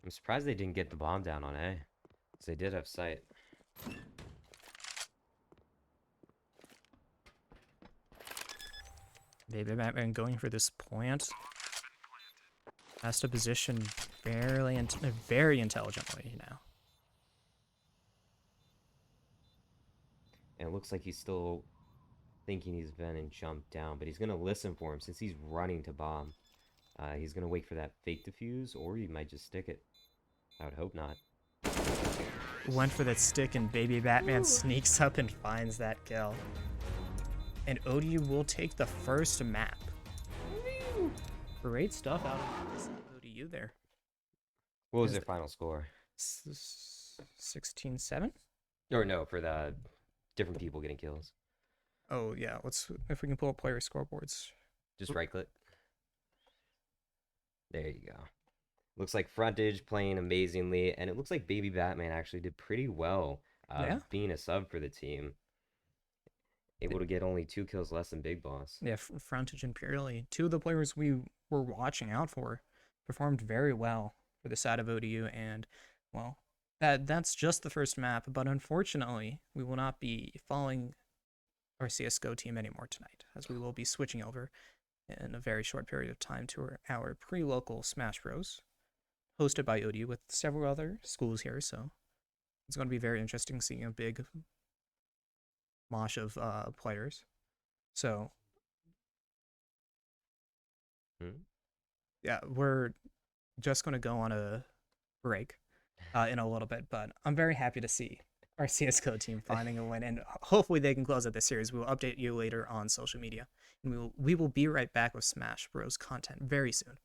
I'm surprised they didn't get the bomb down on A, because they did have sight.
Baby Batman going for this plant. Has to position very intelligently now.
And it looks like he's still thinking he's been and jumped down, but he's going to listen for him since he's running to bomb. He's going to wait for that fake defuse, or he might just stick it. I would hope not.
Went for that stick, and Baby Batman sneaks up and finds that kill. And ODU will take the first map. Great stuff out of ODU there.
What was their final score?
16-7?
Or no, for the different people getting kills.
Oh, yeah. Let's, if we can pull up player scoreboards.
Just right click. There you go. Looks like Frontage playing amazingly, and it looks like Baby Batman actually did pretty well being a sub for the team. Able to get only 2 kills less than Big Boss.
Yeah, Frontage and Purely. 2 of the players we were watching out for performed very well for the side of ODU, and, well, that's just the first map, but unfortunately, we will not be following our CSGO team anymore tonight, as we will be switching over in a very short period of time to our pre-local Smash Bros, hosted by ODU with several other schools here, so it's going to be very interesting seeing a big mosh of players. So, yeah, we're just going to go on a break in a little bit, but I'm very happy to see our CSGO team finding a win, and hopefully they can close out this series. We will update you later on social media, and we will be right back with Smash Bros content very soon.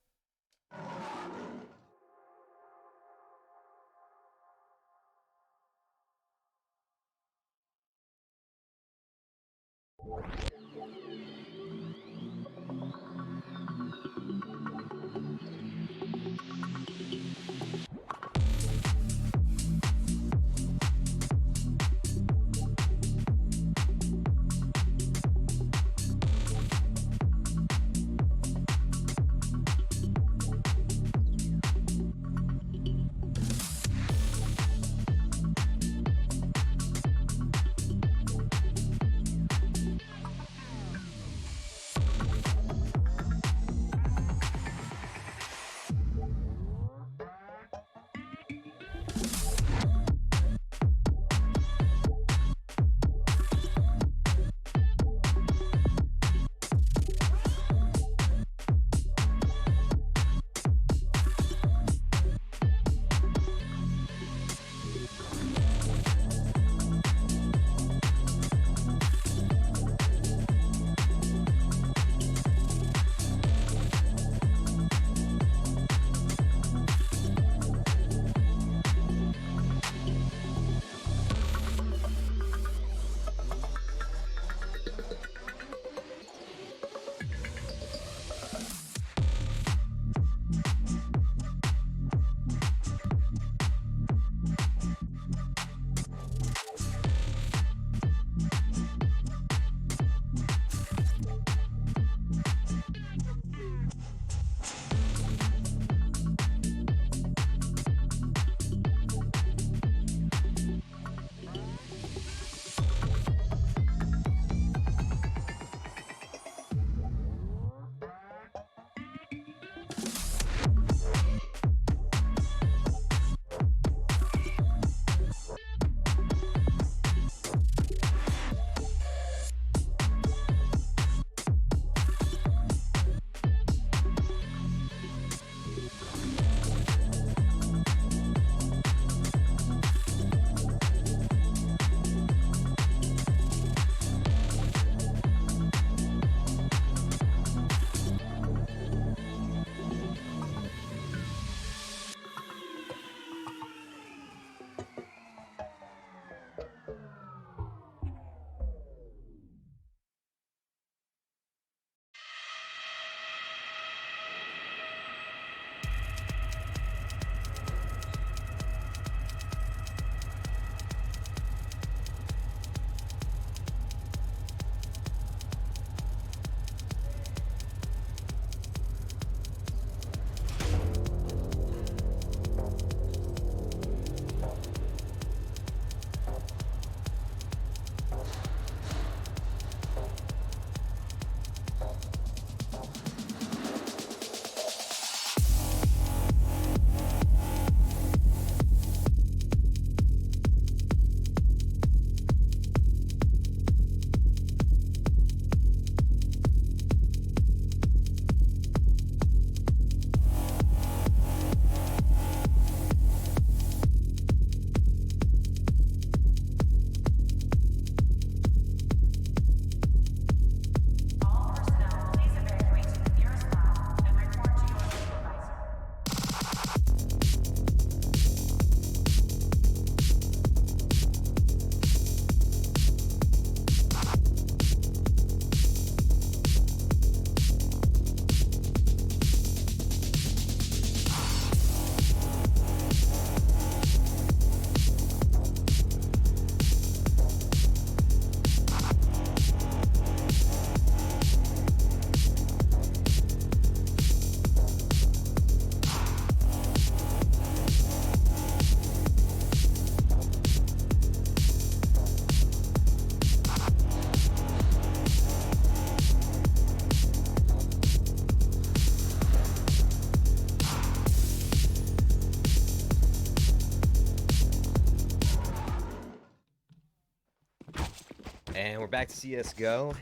And we're back to CSGO.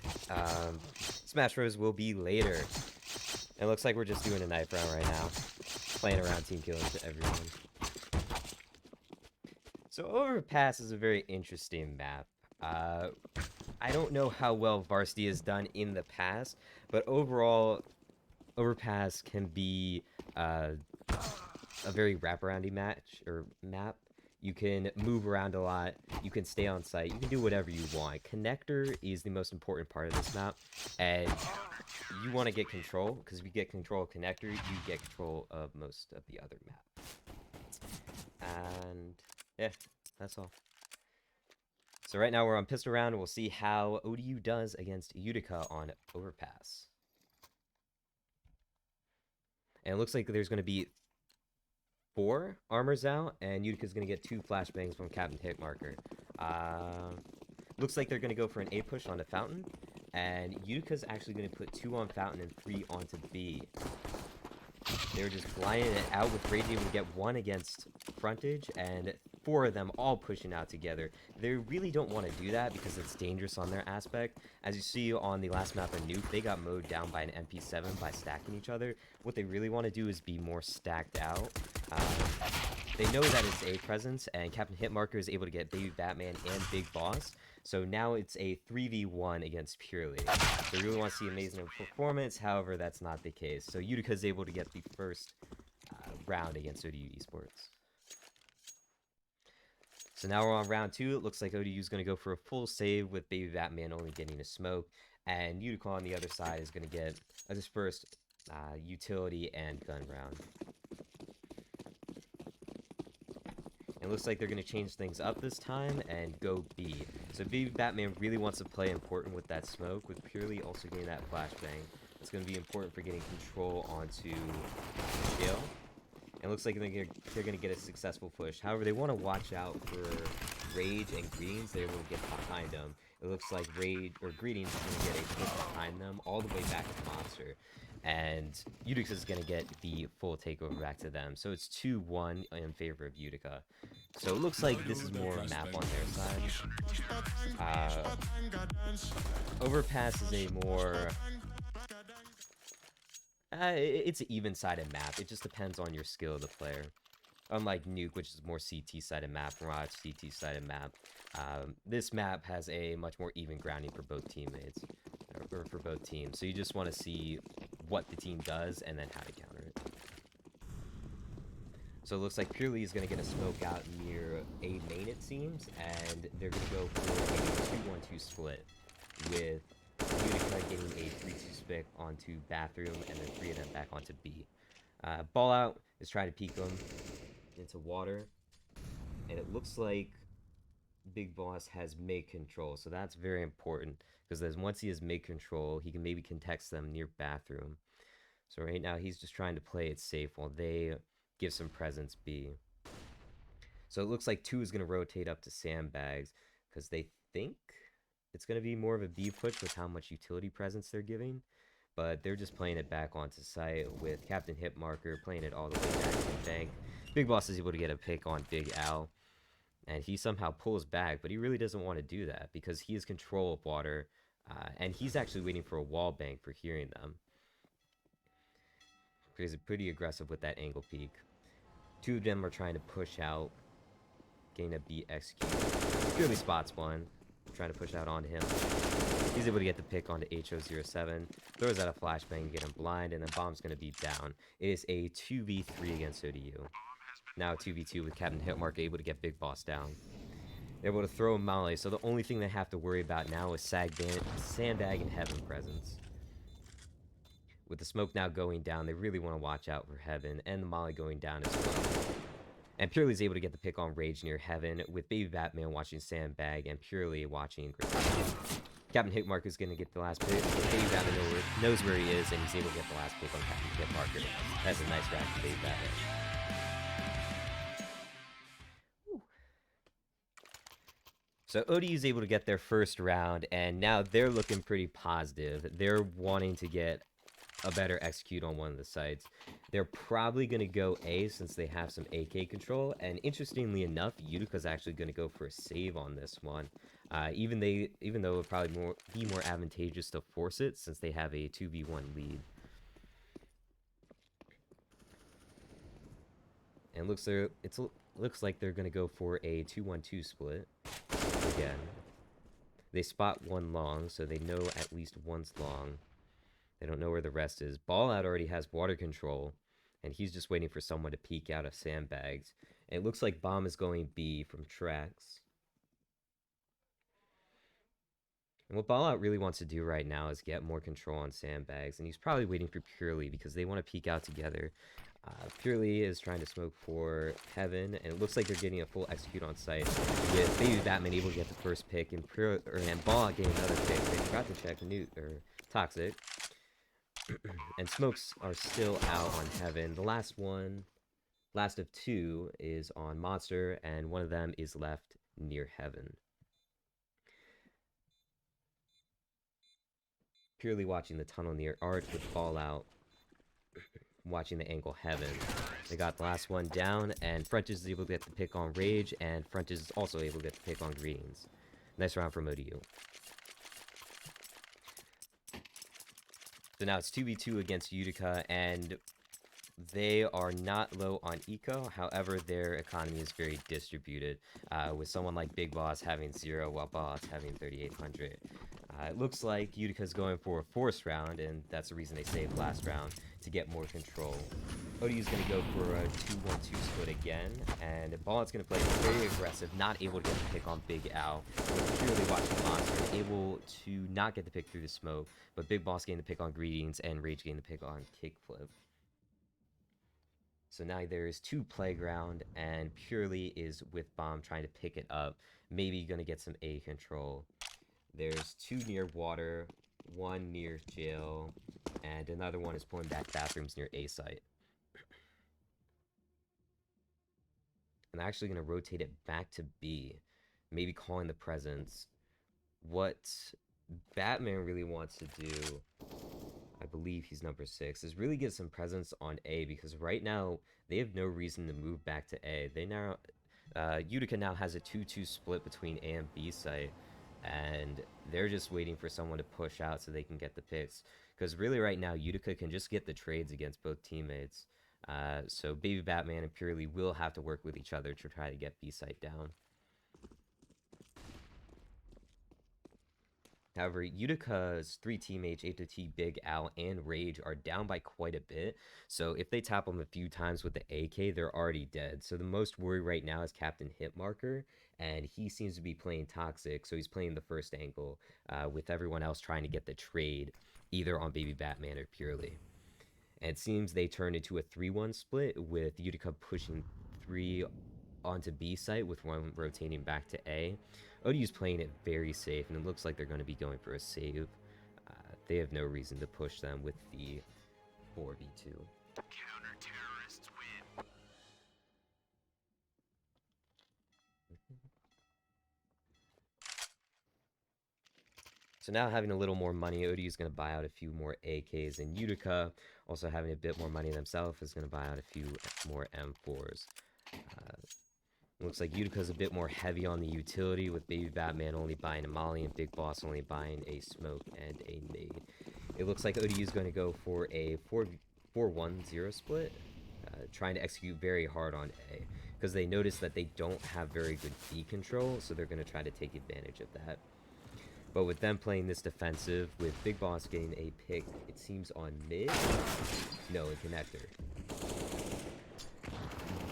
Smash Bros will be later. It looks like we're just doing a knife round right now. Playing around team killing to everyone. So Overpass is a very interesting map. I don't know how well Varsity has done in the past, but overall, Overpass can be a very wraparoundy map. You can move around a lot. You can stay on site. You can do whatever you want. Connector is the most important part of this map, and you want to get control, because if you get control of Connector, you get control of most of the other map. And yeah, that's all. So right now we're on pistol round, and we'll see how ODU does against Utica on Overpass. And it looks like there's going to be 4 armors out, and Utica's going to get 2 flashbangs from Captain Hitmarker. Looks like they're going to go for an A push onto Fountain, and Utica's actually going to put 2 on Fountain and 3 onto B. They were just blinding it out with Rage able to get 1 against Frontage, and 4 of them all pushing out together. They really don't want to do that because it's dangerous on their aspect. As you see on the last map of Nuke, they got mowed down by an MP7 by stacking each other. What they really want to do is be more stacked out. They know that it's A presence, and Captain Hitmarker is able to get Baby Batman and Big Boss. So now it's a 3v1 against Purely. They really want to see amazing performance, however, that's not the case. So Utica is able to get the first round against ODU Esports. So now we're on round 2. It looks like ODU is going to go for a full save with Baby Batman only getting a smoke. And Utica on the other side is going to get a dispersed utility and gun round. It looks like they're going to change things up this time and go B. So Baby Batman really wants to play important with that smoke, with Purely also getting that flashbang. It's going to be important for getting control onto Shield. And it looks like they're going to get a successful push. However, they want to watch out for Rage and Greetings. They will get behind them. It looks like Rage or Greetings is going to get a push behind them all the way back to Monster. And Utica is going to get the full takeover back to them. So it's 2-1 in favor of Utica. So it looks like this is more a map on their side. Overpass is a more... it's an even-sided map. It just depends on your skill of the player. Unlike Nuke, which is more CT-sided map, Mirage CT-sided map. This map has a much more even grounding for both teammates, or for both teams. So you just want to see what the team does and then how to counter it. So it looks like Purely is going to get a smoke out near A main, it seems, and they're going to go for a 2-1-2 split with Utica getting a 3-2 split onto Bathroom and then 3 of them back onto B. Ball out is trying to peek them into water, and it looks like Big Boss has make control, so that's very important, because once he has make control, he can maybe context them near Bathroom. So right now he's just trying to play it safe while they give some presence B. So it looks like 2 is going to rotate up to Sandbags, because they think it's going to be more of a B push with how much utility presence they're giving, but they're just playing it back onto site with Captain Hitmarker playing it all the way back to the bank. Big Boss is able to get a pick on Big Al, and he somehow pulls back, but he really doesn't want to do that because he has control of water, and he's actually waiting for a wall bank for hearing them. He's pretty aggressive with that angle peek. 2 of them are trying to push out, getting a B execute. Purely spots one, trying to push out onto him. He's able to get the pick onto HO07, throws out a flashbang, get him blind, and then Bomb's going to be down. It is a 2v3 against ODU. Now 2v2 with Captain Hitmarker able to get Big Boss down. They're able to throw a molly, so the only thing they have to worry about now is Sandbag and Heaven presence. With the smoke now going down, they really want to watch out for Heaven, and the molly going down as well. And Purely is able to get the pick on Rage near Heaven, with Baby Batman watching Sandbag and Purely watching Griffin. Captain Hitmarker is going to get the last pick. Baby Batman knows where he is, and he's able to get the last pick on Captain Hitmarker. That's a nice round for Baby Batman. So ODU is able to get their first round, and now they're looking pretty positive. They're wanting to get a better execute on one of the sites. They're probably going to go A since they have some AK control, and interestingly enough, Utica's actually going to go for a save on this one. Even though it would probably be more advantageous to force it since they have a 2v1 lead. And looks like they're going to go for a 2-1-2 split again. They spot one long, so they know at least one's long. They don't know where the rest is. Ball Out already has water control, and he's just waiting for someone to peek out of sandbags. And it looks like Bomb is going B from tracks. And what Ball Out really wants to do right now is get more control on sandbags, and he's probably waiting for Purely because they want to peek out together. Purely is trying to smoke for Heaven, and it looks like they're getting a full execute on site with Baby Batman able to get the first pick, and Ball Out getting another pick. They forgot to check Toxic. And smokes are still out on Heaven. The last of two is on Monster, and one of them is left near Heaven. Purely watching the tunnel near Arch with Fallout, watching the angle Heaven. They got the last one down, and French is able to get the pick on Rage, and French is also able to get the pick on Greetings. Nice round from ODU. So now it's 2v2 against Utica, and they are not low on eco. However, their economy is very distributed, with someone like Big Boss having 0 while Boss having 3,800. It looks like Utica's going for a forced round, and that's the reason they saved last round, to get more control. ODU's going to go for a 2-1-2 split again, and Ballout's going to play very aggressive, not able to get the pick on Big Al. Purely watching Monster, able to not get the pick through the smoke, but Big Boss getting the pick on Greetings, and Rage getting the pick on Kickflip. So now there is 2 Playground, and Purely is with Bomb trying to pick it up, maybe going to get some A control. There's 2 near water, 1 near jail, and another one is pulling back bathrooms near A site. I'm actually going to rotate it back to B, maybe calling the presence. What Batman really wants to do, I believe he's number 6, is really get some presence on A, because right now they have no reason to move back to A. Utica now has a 2-2 split between A and B site, and they're just waiting for someone to push out so they can get the picks. Because really right now, Utica can just get the trades against both teammates. So Baby Batman and Purely will have to work with each other to try to get B site down. However, Utica's 3 teammates, H2T, Big Al, and Rage are down by quite a bit. So if they tap them a few times with the AK, they're already dead. So the most worry right now is Captain Hitmarker, and he seems to be playing Toxic, so he's playing the first angle, with everyone else trying to get the trade, either on Baby Batman or Purely. And it seems they turned into a 3-1 split, with Utica pushing 3 onto B site, with 1 rotating back to A. ODU's playing it very safe, and it looks like they're going to be going for a save. They have no reason to push them with the 4v2.
Counter-terrorists win.
So now having a little more money, ODU is going to buy out a few more AKs, and Utica, also having a bit more money themselves, is going to buy out a few more M4s. Looks like Utica's a bit more heavy on the utility, with Baby Batman only buying a Molly and Big Boss only buying a Smoke and a Nade. It looks like ODU is going to go for a 4-1-0 split, trying to execute very hard on A, because they notice that they don't have very good B control, so they're going to try to take advantage of that. But with them playing this defensive, with Big Boss getting a pick, it seems on mid? No, a connector.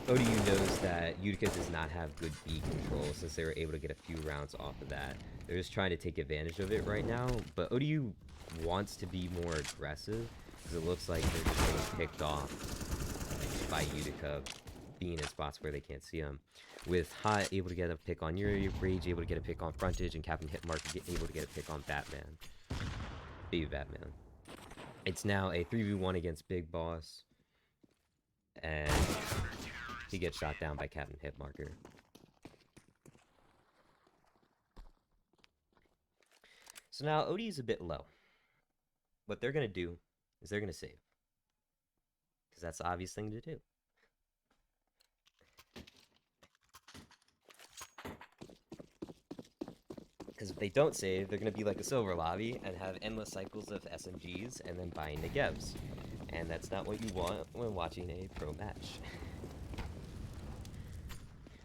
ODU knows that Utica does not have good B control, since they were able to get a few rounds off of that. They're just trying to take advantage of it right now, but ODU wants to be more aggressive, because it looks like they're just getting picked off by Utica being in spots where they can't see them. With Hot able to get a pick on Yuri, Rage able to get a pick on Frontage, and Captain Hitmarker able to get a pick on Batman. Baby Batman. It's now a 3v1 against Big Boss, and he gets shot down by Captain Hitmarker. So now OD is a bit low. What they're going to do is they're going to save. Because that's the obvious thing to do. Because if they don't save, they're going to be like a silver lobby and have endless cycles of SMGs and then buying negevs. And that's not what you want when watching a pro match.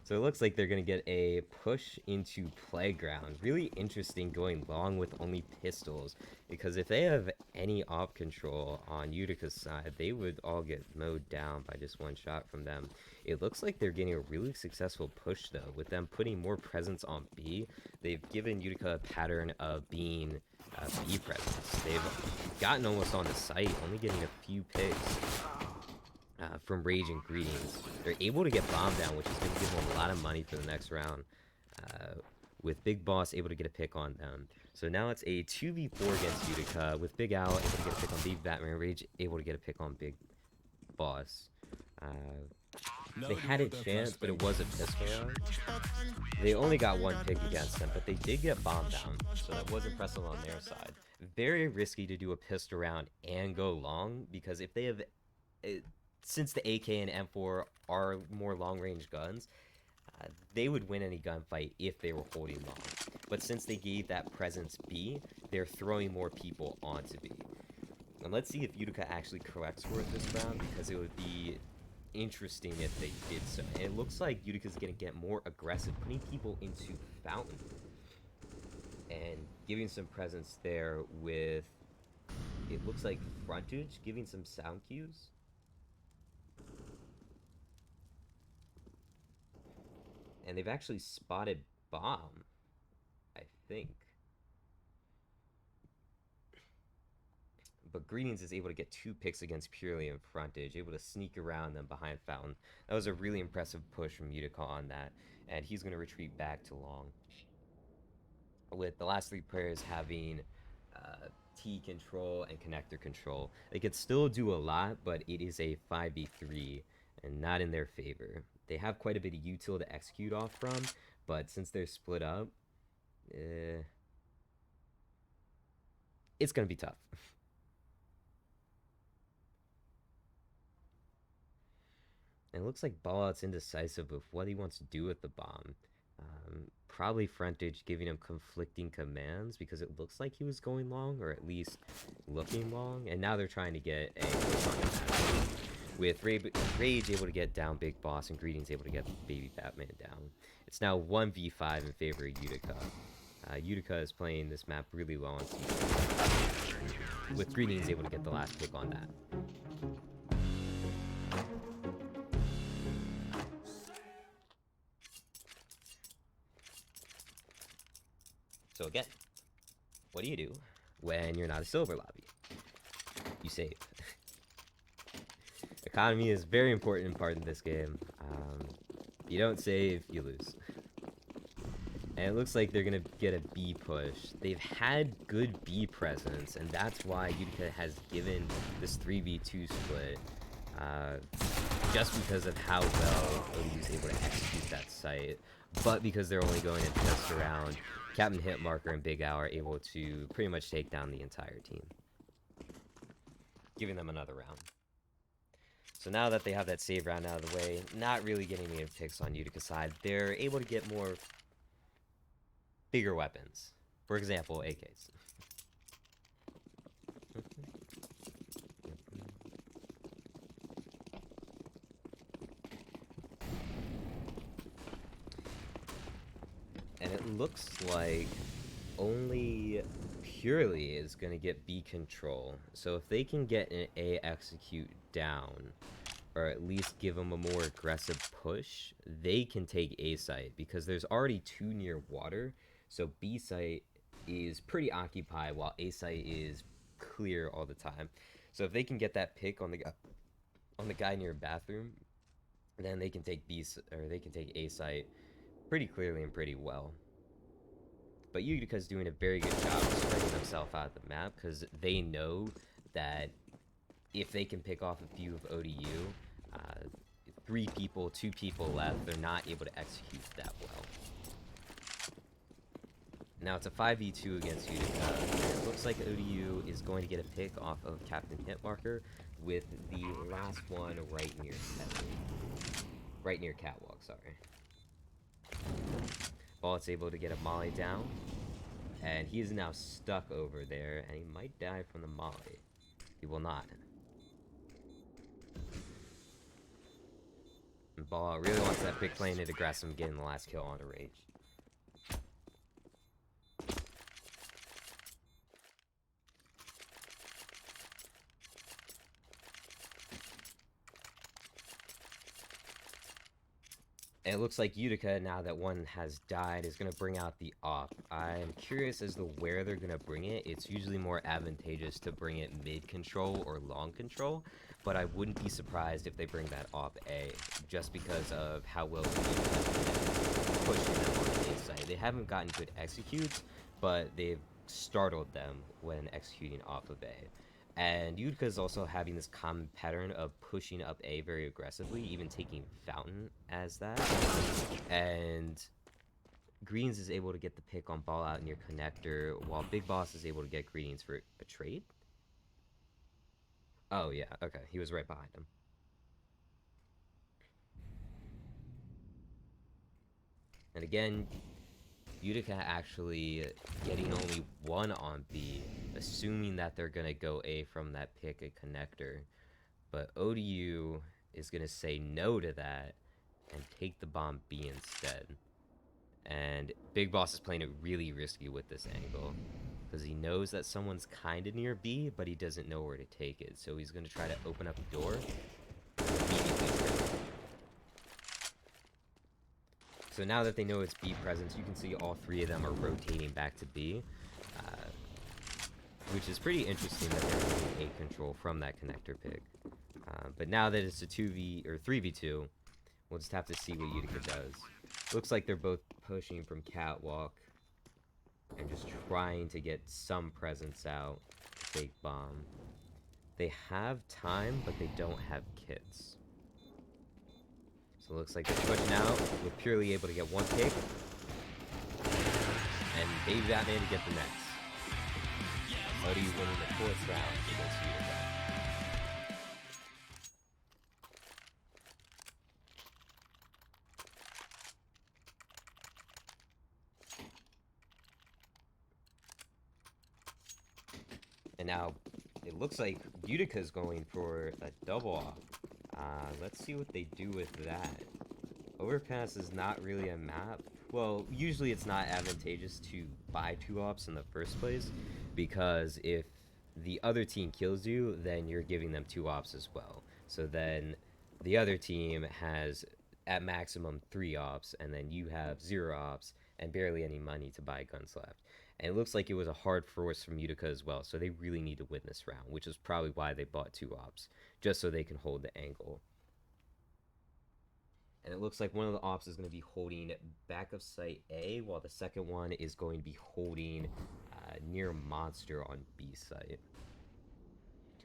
So it looks like they're going to get a push into Playground. Really interesting going long with only pistols. Because if they have any op control on Utica's side, they would all get mowed down by just one shot from them. It looks like they're getting a really successful push, though. With them putting more presence on B, they've given Utica a pattern of being B presence. They've gotten almost on the site, only getting a few picks. From Rage and Greetings. They're able to get bomb down, which is going to give them a lot of money for the next round. With Big Boss able to get a pick on them. So now it's a 2v4 against Utica, with Big Owl able to get a pick on Big Batman, Rage able to get a pick on Big Boss. They had a chance, but it was a pistol round. They only got one pick against them, but they did get bomb down, so that was impressive on their side. Very risky to do a pistol round and go long, because if they have... since the AK and M4 are more long-range guns, they would win any gunfight if they were holding long. But since they gave that presence B, they're throwing more people onto B. And let's see if Utica actually corrects for it this round, because it would be interesting if they did so. And it looks like Utica's going to get more aggressive, putting people into Fountain. And giving some presence there with, it looks like Frontage, giving some sound cues. And they've actually spotted bomb, I think. But Greetings is able to get 2 picks against Purely and Frontage, able to sneak around them behind Fountain. That was a really impressive push from Utica on that, and he's going to retreat back to long. With the last 3 players having T control and connector control. They could still do a lot, but it is a 5v3 and not in their favor. They have quite a bit of util to execute off from, but since they're split up, it's going to be tough. And it looks like Ballout's indecisive with what he wants to do with the bomb. Probably Frontage giving him conflicting commands because it looks like he was going long, or at least looking long, and now they're trying to get a push on him. With Rage able to get down Big Boss and Greetings able to get Baby Batman down. It's now 1v5 in favor of Utica. Utica is playing this map really well on team, with Greetings able to get the last pick on that. So again, what do you do when you're not a silver lobby? You save. Economy is very important part in this game. If you don't save, you lose. And it looks like they're going to get a B push. They've had good B presence, and that's why Utica has given this 3v2 split. Just because of how well ODU is able to execute that site. But because they're only going to test around, Captain Hitmarker and Big Owl are able to pretty much take down the entire team. Giving them another round. So now that they have that save round out of the way, not really getting any picks on Utica's side, they're able to get more bigger weapons. For example, AKs. And it looks like only Purely is going to get B control. So if they can get an A execute down, or at least give them a more aggressive push, they can take A site, because there's already 2 near water. So B site is pretty occupied while A site is clear all the time. So if they can get that pick on the guy near bathroom, then they can take they can take A site pretty clearly and pretty well. But Utica's doing a very good job of spreading themselves out of the map, because they know that if they can pick off a few of ODU, 3 people, 2 people left, they're not able to execute that well. Now it's a 5v2 against Utica. It looks like ODU is going to get a pick off of Captain Hitmarker with the last one right near Catwalk, sorry. Bullet's able to get a molly down, and he is now stuck over there, and he might die from the molly. He will not. And Ball really wants that pick plane to grasp him getting the last kill on the rage. And it looks like Utica, now that one has died, is going to bring out the op. I'm curious as to where they're going to bring it. It's usually more advantageous to bring it mid-control or long control, but I wouldn't be surprised if they bring that op A, just because of how well they've pushing them on the A side. They haven't gotten good executes, but they've startled them when executing off of A. And Utica is also having this common pattern of pushing up A very aggressively, even taking Fountain as that. And Greens is able to get the pick on Ball out near Connector, while Big Boss is able to get Greens for a trade? Oh yeah, okay, he was right behind him. And again, Utica actually getting only one on B, assuming that they're going to go A from that pick a Connector. But ODU is going to say no to that and take the bomb B instead. And Big Boss is playing it really risky with this angle, because he knows that someone's kind of near B, but he doesn't know where to take it. So he's going to try to open up the door. So now that they know it's B presence, you can see all three of them are rotating back to B, which is pretty interesting that they're doing A control from that Connector pick. But now that it's a 2v or 3v2, we'll just have to see what Utica does. Looks like they're both pushing from Catwalk and just trying to get some presence out to take bomb. They have time, but they don't have kits. So it looks like they're pushing out. We're purely able to get one pick. And Baby Batman to get the next. ODU winning the 4th round against Utica. And now it looks like Utica's going for a double off. Let's see what they do with that. Overpass is not really a map. Well, usually it's not advantageous to buy 2 ops in the first place, because if the other team kills you, then you're giving them 2 ops as well. So then the other team has at maximum 3 ops, and then you have 0 ops and barely any money to buy guns left. And it looks like it was a hard force from Utica as well, so they really need to win this round, which is probably why they bought 2 ops, just so they can hold the angle. And it looks like one of the ops is going to be holding back of site A, while the second one is going to be holding near Monster on B site.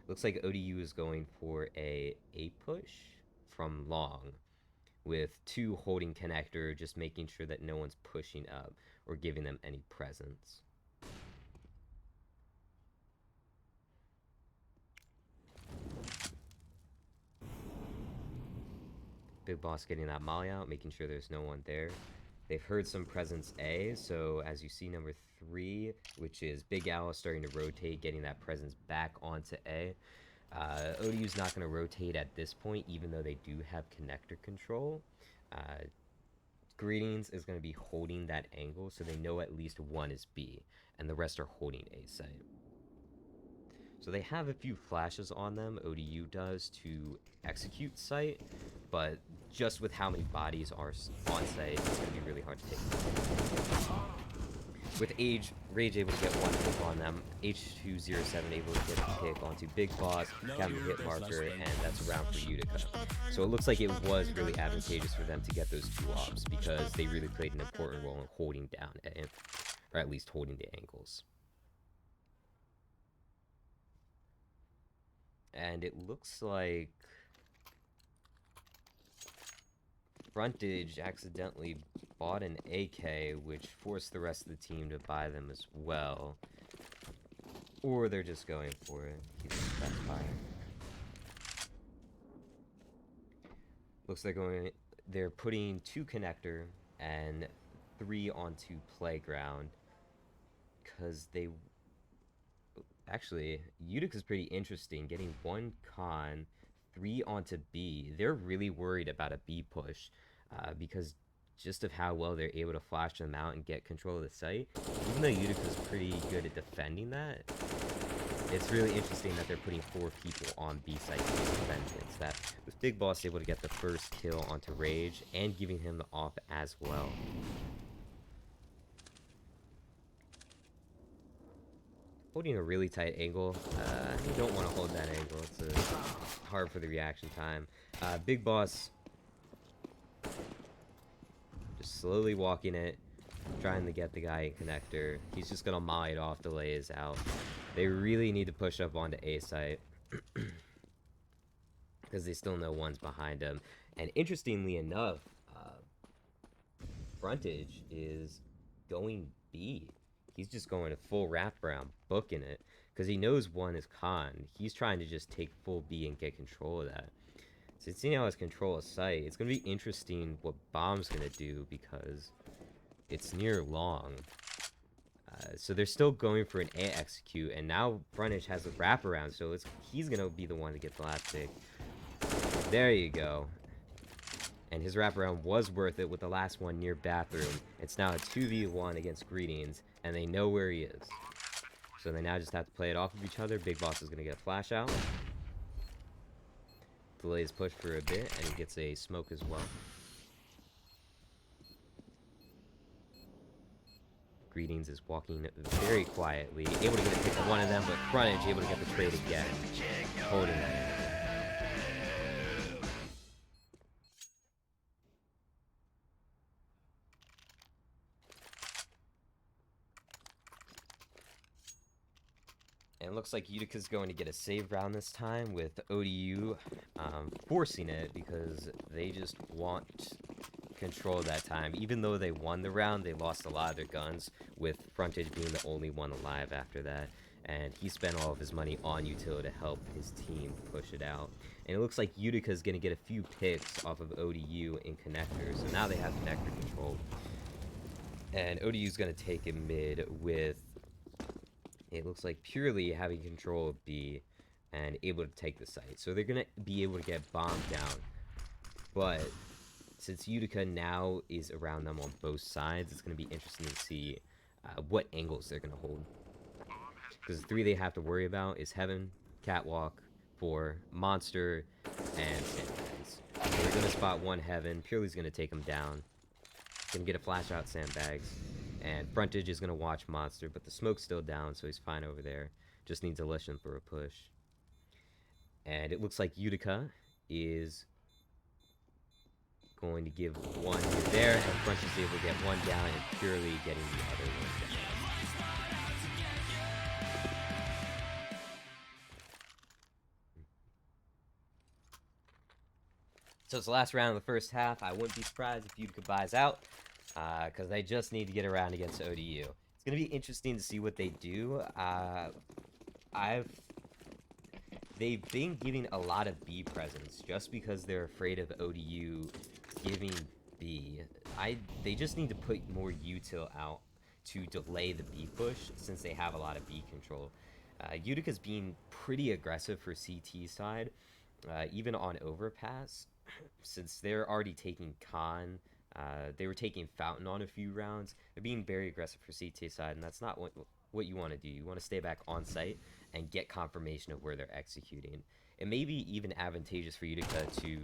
Looks like ODU is going for a push from long, with 2 holding Connector, just making sure that no one's pushing up or giving them any presence. Big Boss getting that molly out, making sure there's no one there. They've heard some presence A, so as you see number 3, which is Big Al, starting to rotate, getting that presence back onto A. ODU's not going to rotate at this point, even though they do have Connector control. Greetings is going to be holding that angle, so they know at least one is B, and the rest are holding A site. So they have a few flashes on them, ODU does, to execute site, but just with how many bodies are on site, it's going to be really hard to take. With Rage able to get 1 pick on them, H207 able to get a pick onto Big Boss, have a hit marker, and that's a round for Utica. So it looks like it was really advantageous for them to get those 2 ops, because they really played an important role in holding down A, or at least holding the angles. And it looks like Frontage accidentally bought an AK, which forced the rest of the team to buy them as well. Or they're just going for it. Keep it fast fire. Looks like they're putting 2 connector and 3 onto playground. Because they... Actually, Utica's pretty interesting. Getting 1 con, 3 onto B. They're really worried about a B push. Because just of how well they're able to flash them out and get control of the site. Even though Utica's pretty good at defending that, it's really interesting that they're putting 4 people on B site to defend against that. With Big Boss able to get the first kill onto Rage and giving him the off as well. Holding a really tight angle. You don't want to hold that angle. It's hard for the reaction time. Big Boss just slowly walking it, trying to get the guy in connector. He's just gonna molly it off, delay is out. They really need to push up onto A site because they still know one's behind him. And interestingly enough, Frontage is going B. He's just going a full wraparound, booking it, because he knows one is con. He's trying to just take full B and get control of that. Since he now has control of site, it's going to be interesting what Bomb's going to do, because it's near long. So they're still going for an A execute, and now Frontage has a wraparound, so he's going to be the one to get the last pick. There you go. And his wraparound was worth it with the last one near bathroom. It's now a 2v1 against Greetings, and they know where he is. So they now just have to play it off of each other. Big Boss is going to get a flash out. Delays push for a bit, and he gets a smoke as well. Greetings is walking very quietly, able to get a pick on one of them, but Frontage able to get the trade again. Holding that. And it looks like Utica's going to get a save round this time, with ODU forcing it because they just want control that time. Even though they won the round, they lost a lot of their guns, with Frontage being the only one alive after that. And he spent all of his money on Utica to help his team push it out. And it looks like Utica's going to get a few picks off of ODU in connector, so now they have connector control. And ODU's going to take it mid with... It looks like purely having control of B and able to take the site. So they're going to be able to get bombed down. But since Utica now is around them on both sides, it's going to be interesting to see what angles they're going to hold. Because the 3 they have to worry about is Heaven, Catwalk, 4, Monster, and Sandbags. So they're going to spot one Heaven. Purely's going to take him down. Going to get a flash out Sandbags. And Frontage is going to watch Monster, but the smoke's still down, so he's fine over there. Just needs to listen for a push. And it looks like Utica is going to give one there, and Frontage is able to get one down, and Purely getting the other one down. So it's the last round of the first half. I wouldn't be surprised if Utica buys out, because they just need to get around against ODU. It's going to be interesting to see what they do. They've been giving a lot of B presence just because they're afraid of ODU giving B. They just need to put more util out to delay the B push, since they have a lot of B control. Utica's being pretty aggressive for CT side, even on overpass, since they're already taking con. They were taking Fountain on a few rounds. They're being very aggressive for CT side, and that's not what you want to do. You want to stay back on site and get confirmation of where they're executing. It may be even advantageous for Utica to,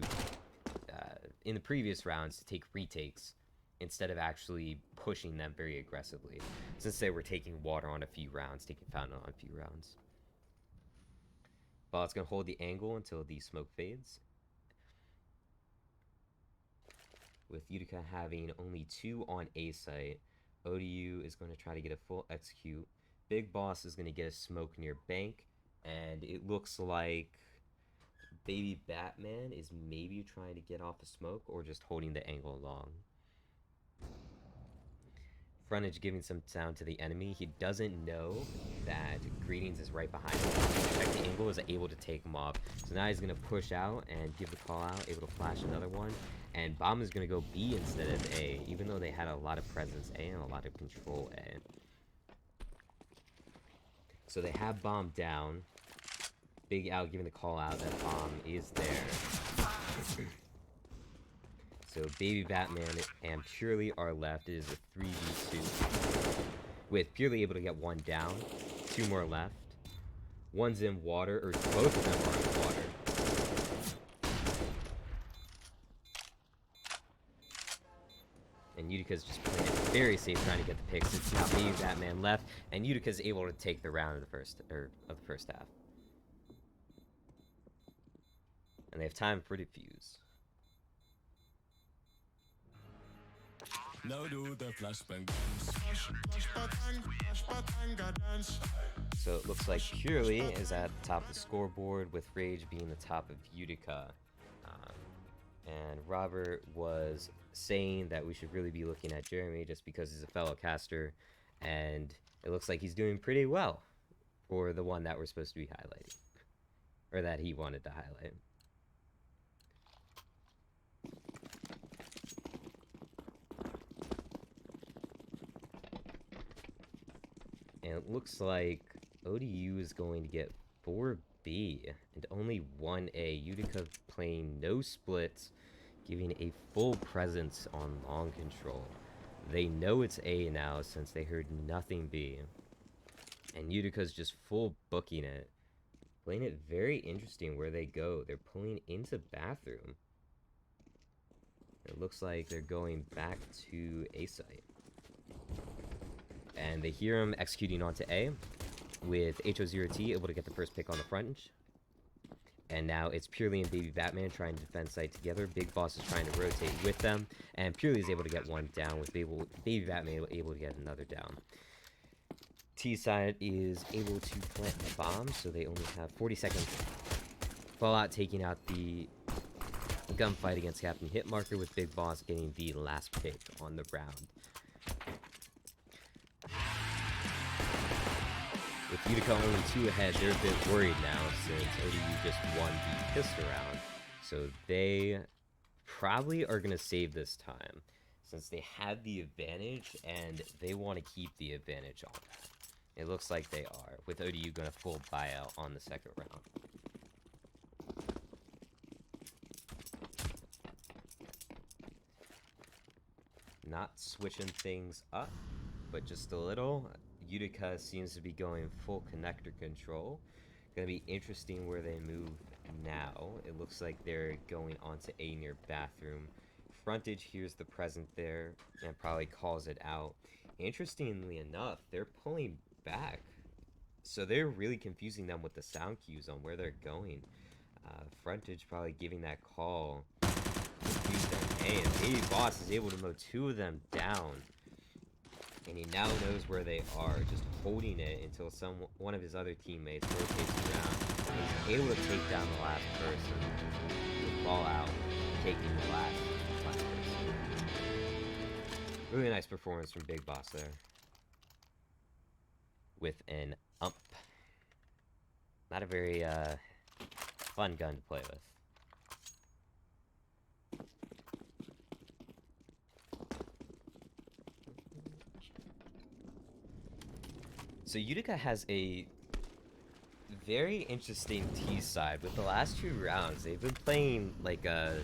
in the previous rounds, to take retakes instead of actually pushing them very aggressively, since they were taking water on a few rounds, taking Fountain on a few rounds. Ball's going to hold the angle until the smoke fades. With Utica having only 2 on A site, ODU is going to try to get a full execute. Big Boss is going to get a smoke near bank, and it looks like Baby Batman is maybe trying to get off the smoke or just holding the angle long. Frontage giving some sound to the enemy. He doesn't know that Greetings is right behind him. Check the angle, is able to take him off. So now he's going to push out and give the call out, able to flash another one. And Bomb is going to go B instead of A, even though they had a lot of presence A and a lot of control A. So they have Bomb down. Big Al giving the call out that Bomb is there. So Baby Batman and Purely are left. It is a 3v2. With Purely able to get one down. 2 more left. One's in water, or both of them are in water. And Utica's just playing it very safe, trying to get the pick. Since now Baby Batman left, and Utica's able to take the round of the first half. And they have time for defuse.
Now do the flashbang.
So it looks like Purely is at the top of the scoreboard, with Rage being the top of Utica. And Robert was saying that we should really be looking at Jeremy just because he's a fellow caster, and it looks like he's doing pretty well for the one that we're supposed to be highlighting, or that he wanted to highlight. And it looks like ODU is going to get 4B and only 1A. Utica playing no splits, giving a full presence on long control. They know it's A now since they heard nothing B. And Utica's just full booking it. Playing it very interesting where they go. They're pulling into bathroom. It looks like they're going back to A site. And they hear him executing onto A, with HO0T able to get the first pick on the frontage. And now it's Purely and Baby Batman trying to defend site together. Big Boss is trying to rotate with them, and Purely is able to get one down, with Baby Batman able to get another down. T side is able to plant the bomb, so they only have 40 seconds. Fallout taking out the gunfight against Captain Hitmarker, with Big Boss getting the last pick on the round. With Utica only 2 ahead, they're a bit worried now since ODU just won the pistol round. So they probably are going to save this time since they had the advantage and they want to keep the advantage on that. It looks like they are, with ODU going to full buyout on the second round. Not switching things up, but just a little. Utica seems to be going full connector control. Gonna be interesting where they move now. It looks like they're going onto A near bathroom. Frontage hears the present there and probably calls it out. Interestingly enough, they're pulling back. So they're really confusing them with the sound cues on where they're going. Frontage probably giving that call. Confuse them. And Baby Boss is able to mow 2 of them down. And he now knows where they are, just holding it until one of his other teammates rotates around. And he's able to take down the last person with Fallout, taking the last person. Really nice performance from Big Boss there. With an ump. Not a very fun gun to play with. So Utica has a very interesting T side. With the last 2 rounds, they've been playing like a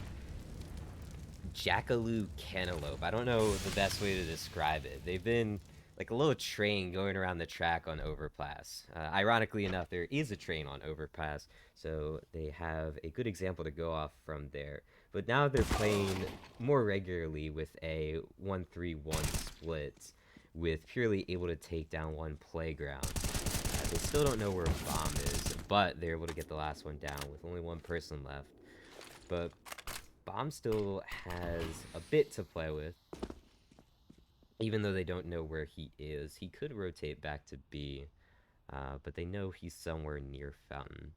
Jackaloo Cantaloupe. I don't know the best way to describe it. They've been like a little train going around the track on Overpass. Ironically enough, there is a train on Overpass, so they have a good example to go off from there. But now they're playing more regularly with a 1-3-1 split, with Purely able to take down one playground. They still don't know where Bomb is, but they're able to get the last one down with only 1 person left. But Bomb still has a bit to play with. Even though they don't know where he is, he could rotate back to B, but they know he's somewhere near Fountain.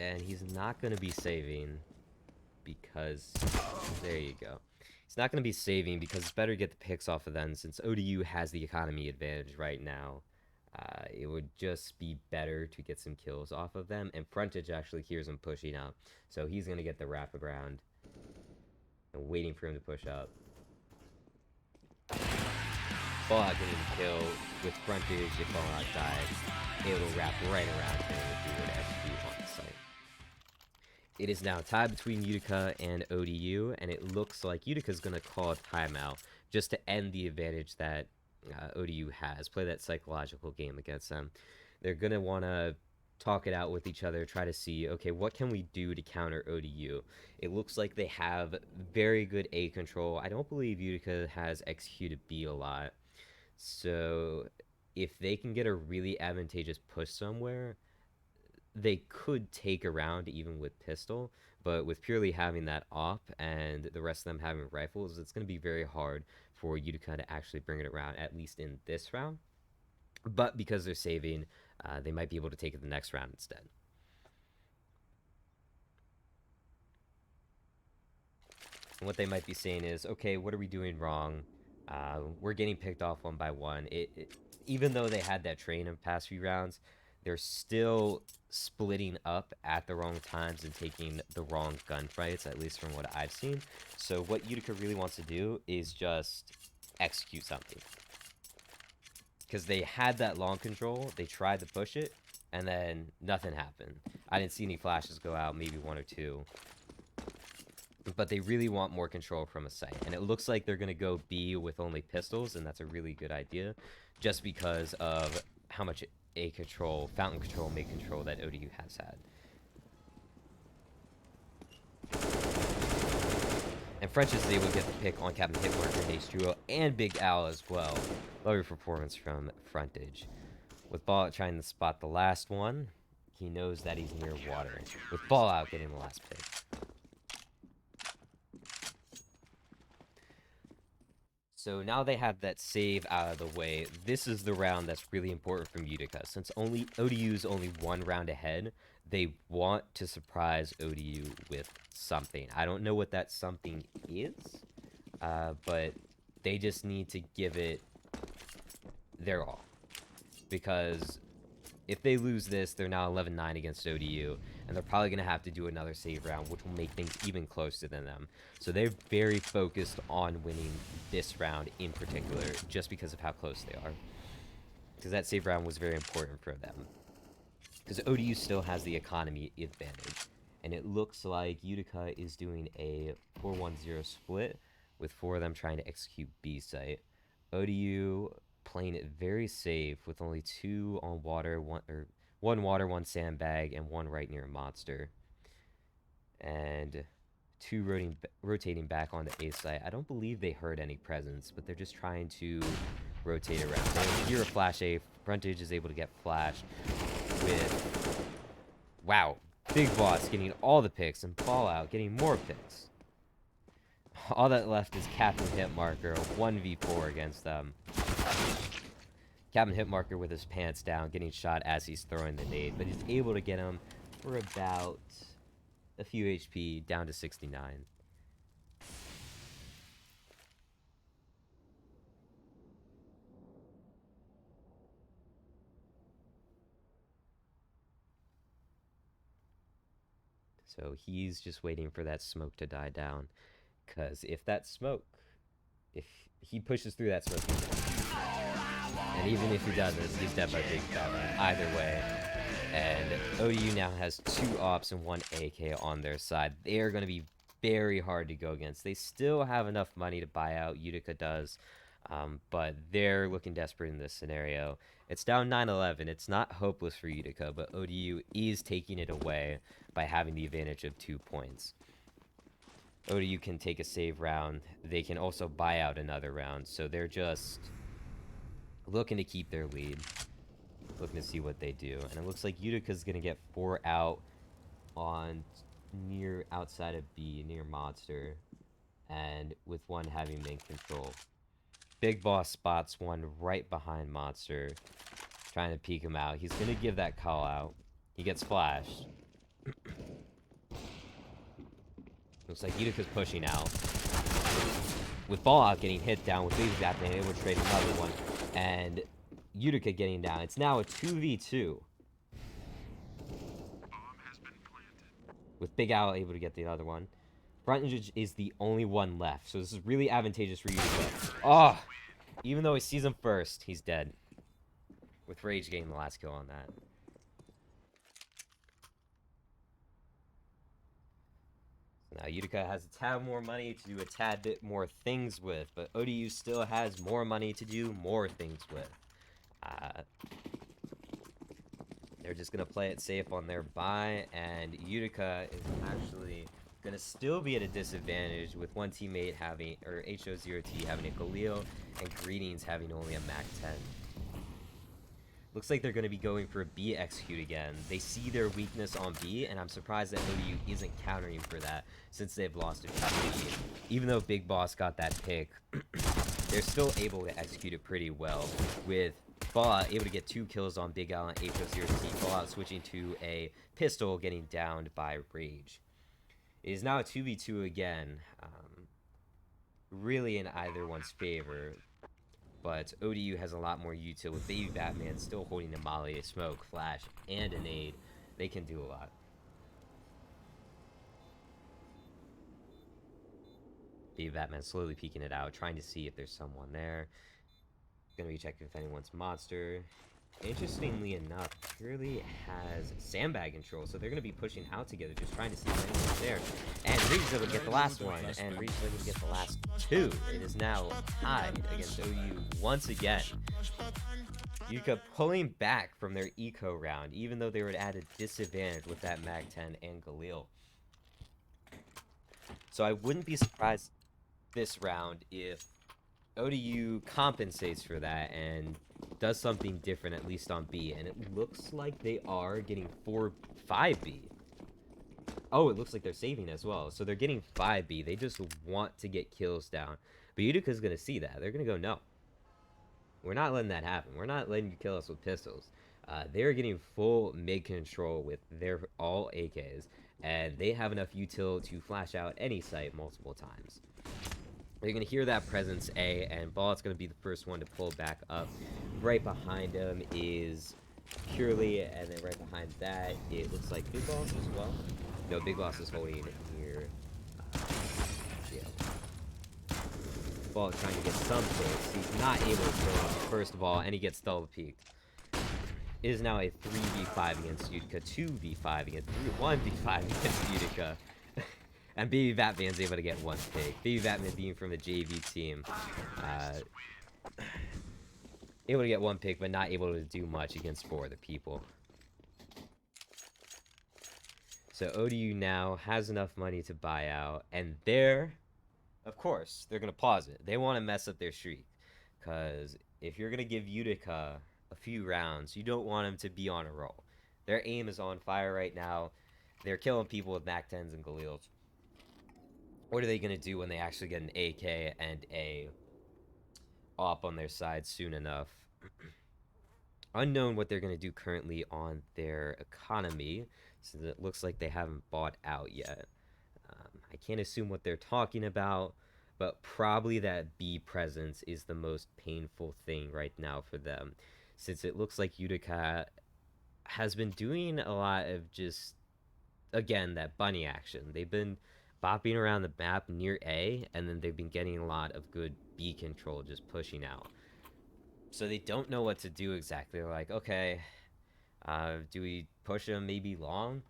And he's not going to be saving because... There you go. He's not going to be saving because it's better to get the picks off of them since ODU has the economy advantage right now. It would just be better to get some kills off of them. And Frontage actually hears him pushing up. So he's going to get the wraparound. And waiting for him to push up. Fallout getting the kill with Frontage. If Fallout dies, it will wrap right around him if he were to execute on the site. It is now tied between Utica and ODU, and it looks like Utica's going to call a timeout just to end the advantage that ODU has. Play that psychological game against them. They're going to want to talk it out with each other, try to see, okay, what can we do to counter ODU? It looks like they have very good A control. I don't believe Utica has executed B a lot. So if they can get a really advantageous push somewhere, they could take a round even with pistol, but with purely having that op and the rest of them having rifles, it's going to be very hard for Utica to actually bring it around, at least in this round. But because they're saving, they might be able to take it the next round instead. And what they might be saying is, okay, what are we doing wrong? We're getting picked off one by one. Even though they had that train in past few rounds, they're still splitting up at the wrong times and taking the wrong gunfights, at least from what I've seen. So what Utica really wants to do is just execute something. Because they had that long control, they tried to push it, and then nothing happened. I didn't see any flashes go out, maybe one or two. But they really want more control from a site. And it looks like they're going to go B with only pistols, and that's a really good idea. Just because of how much A control, fountain control, make control that ODU has had. And French is able to get the pick on Captain Hitmarker, NACE Duo, and Big Al as well. Love your performance from Frontage. With Fallout trying to spot the last one, he knows that he's near water. With Fallout getting the last pick. So now they have that save out of the way. This is the round that's really important from Utica. Since ODU's only one round ahead, they want to surprise ODU with something. I don't know what that something is, but they just need to give it their all. Because if they lose this, they're now 11-9 against ODU, and they're probably going to have to do another save round, which will make things even closer than them. So they're very focused on winning this round in particular, just because of how close they are. Because that save round was very important for them. Because ODU still has the economy advantage. And it looks like Utica is doing a 4-1-0 split, with 4 of them trying to execute B site. ODU playing it very safe with only 2 on water, one water, 1 sandbag, and 1 right near monster. And 2 rotating back on the A site. I don't believe they heard any presence, but they're just trying to rotate around. They hear a flash A. Frontage is able to get flashed with... Wow. Big Boss getting all the picks, and Fallout getting more picks. All that left is Captain Hitmarker, 1v4 against them. Captain Hitmarker with his pants down, getting shot as he's throwing the nade, but he's able to get him for about a few HP, down to 69. So he's just waiting for that smoke to die down, because if he pushes through that smoke, and even if he doesn't, he's dead by Big Fat Man, either way. And ODU now has 2 ops and 1 AK on their side. They are going to be very hard to go against. They still have enough money to buy out. Utica does. But they're looking desperate in this scenario. It's down 9-11. It's not hopeless for Utica, but ODU is taking it away by having the advantage of 2 points. ODU can take a save round. They can also buy out another round. So they're just looking to keep their lead. Looking to see what they do. And it looks like Utica's going to get 4 out on outside of B, near Monster. And with 1 having main control. Big Boss spots 1 right behind Monster. Trying to peek him out. He's going to give that call out. He gets flashed. Looks like Utica's pushing out. With Fallout getting hit down, with Baby Batman able to trade another one. And Utica getting down. It's now a 2v2. With Big Al able to get the other one. Frontage is the only one left. So this is really advantageous for Utica. Oh! Even though he sees him first, he's dead. With Rage getting the last kill on that. Now Utica has a tad more money to do a tad bit more things with, but ODU still has more money to do more things with. They're just going to play it safe on their buy, and Utica is actually going to still be at a disadvantage with one teammate having, or HO0T having a Galil, and Greetings having only a Mac 10. Looks like they're going to be going for a B execute again. They see their weakness on B, and I'm surprised that ODU isn't countering for that since they've lost a few lead. Even though Big Boss got that pick, they're still able to execute it pretty well, with Fallout able to get 2 kills on Big Al and HO0T. Fallout switching to a pistol, getting downed by Rage. It is now a 2v2 again, really in either one's favor. But ODU has a lot more util with Baby Batman still holding a molly, a smoke, flash, and a nade. They can do a lot. Baby Batman slowly peeking it out, trying to see if there's someone there. Gonna be checking if anyone's monster. Interestingly enough, Purely has Sandbag control, so they're going to be pushing out together, just trying to see if anyone's there. And Reed's able to get the last one, and Reed's able to get the last 2. It is now tied against OU once again. Utica pulling back from their eco round, even though they were at a disadvantage with that Mag 10 and Galil. So I wouldn't be surprised this round if ODU compensates for that and does something different, at least on B. And it looks like they are getting 5B. Oh, it looks like they're saving as well. So they're getting 5B. They just want to get kills down. But Utica's going to see that. They're going to go, no. We're not letting that happen. We're not letting you kill us with pistols. They're getting full mid control with their all AKs. And they have enough util to flash out any site multiple times. You're going to hear that presence A, and Ballott's going to be the first one to pull back up. Right behind him is Purely, and then right behind that, it looks like Big Boss as well. No, Big Boss is holding it here. Yeah. Ballott trying to get some kills. He's not able to kill him, first of all, and he gets double peeked. It is now a 3v5 against Utica, 2v5 against 1v5 against Utica. And Baby Batman's able to get 1 pick. Baby Batman being from the JV team. Able to get 1 pick, but not able to do much against 4 other people. So ODU now has enough money to buy out. And of course, they're going to pause it. They want to mess up their streak. Because if you're going to give Utica a few rounds, you don't want them to be on a roll. Their aim is on fire right now. They're killing people with Mac 10s and Galils. What are they going to do when they actually get an AK and a op on their side soon enough? Unknown what they're going to do currently on their economy, since it looks like they haven't bought out yet. I can't assume what they're talking about, but probably that B presence is the most painful thing right now for them, since it looks like Utica has been doing a lot of just, again, that bunny action. They've been bopping around the map near A, and then they've been getting a lot of good B control, just pushing out. So they don't know what to do exactly. They're like, okay, do we push them maybe long?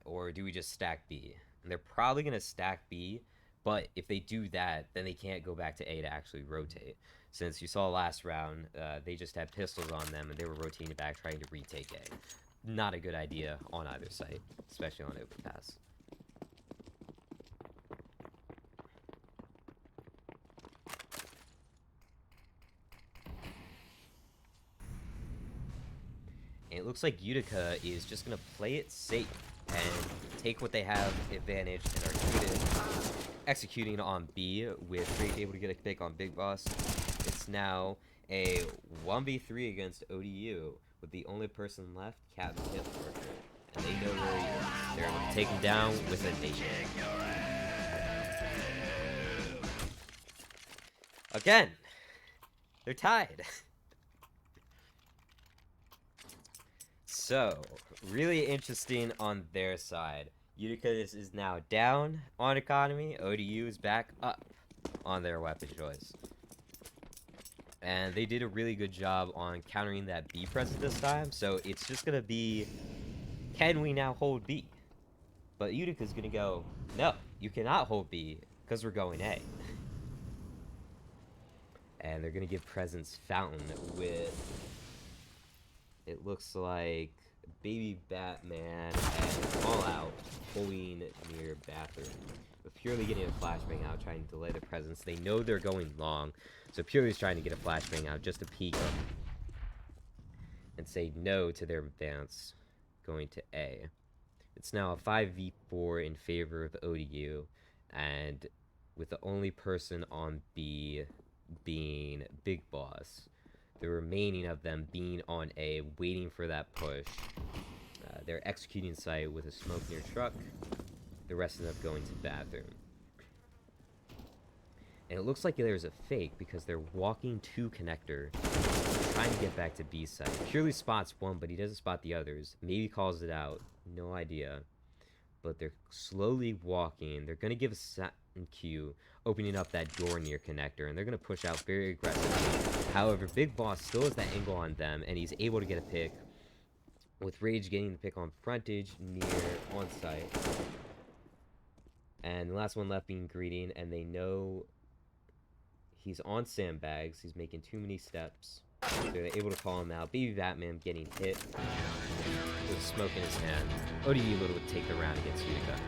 Or do we just stack B? And they're probably going to stack B, but if they do that, then they can't go back to A to actually rotate. Since you saw last round, they just had pistols on them, and they were rotating back trying to retake A. Not a good idea on either site, especially on open pass. And it looks like Utica is just going to play it safe and take what they have advantage and are good at executing on B with Rage able to get a pick on Big Boss. It's now a 1v3 against ODU with the only person left, Captain Hitler. And they know where he is. They're able to take him down with a nation. Again, they're tied. So, really interesting on their side. Utica is now down on economy. ODU is back up on their weapon choice. And they did a really good job on countering that B presence this time. So it's just going to be, can we now hold B? But Utica's going to go, no, you cannot hold B because we're going A. And they're going to give presence Fountain with, it looks like, Baby Batman and Fallout pulling near bathroom. But Purely getting a flashbang out, trying to delay the presence. They know they're going long, so Purely's trying to get a flashbang out just to peek them and say no to their advance going to A. It's now a 5v4 in favor of ODU, and with the only person on B being Big Boss. The remaining of them being on A, waiting for that push. They're executing site with a smoke near truck. The rest of them going to bathroom. And it looks like there's a fake because they're walking to connector, trying to get back to B site. Purely spots one, but he doesn't spot the others. Maybe calls it out. No idea. But they're slowly walking. They're going to give a set cue, opening up that door near connector, and they're going to push out very aggressively. However, Big Boss still has that angle on them, and he's able to get a pick, with Rage getting the pick on frontage near on site. And the last one left being Greeting, and they know he's on sandbags. He's making too many steps. So they're able to call him out. Baby Batman getting hit with smoke in his hand. ODU would take the round against Utica.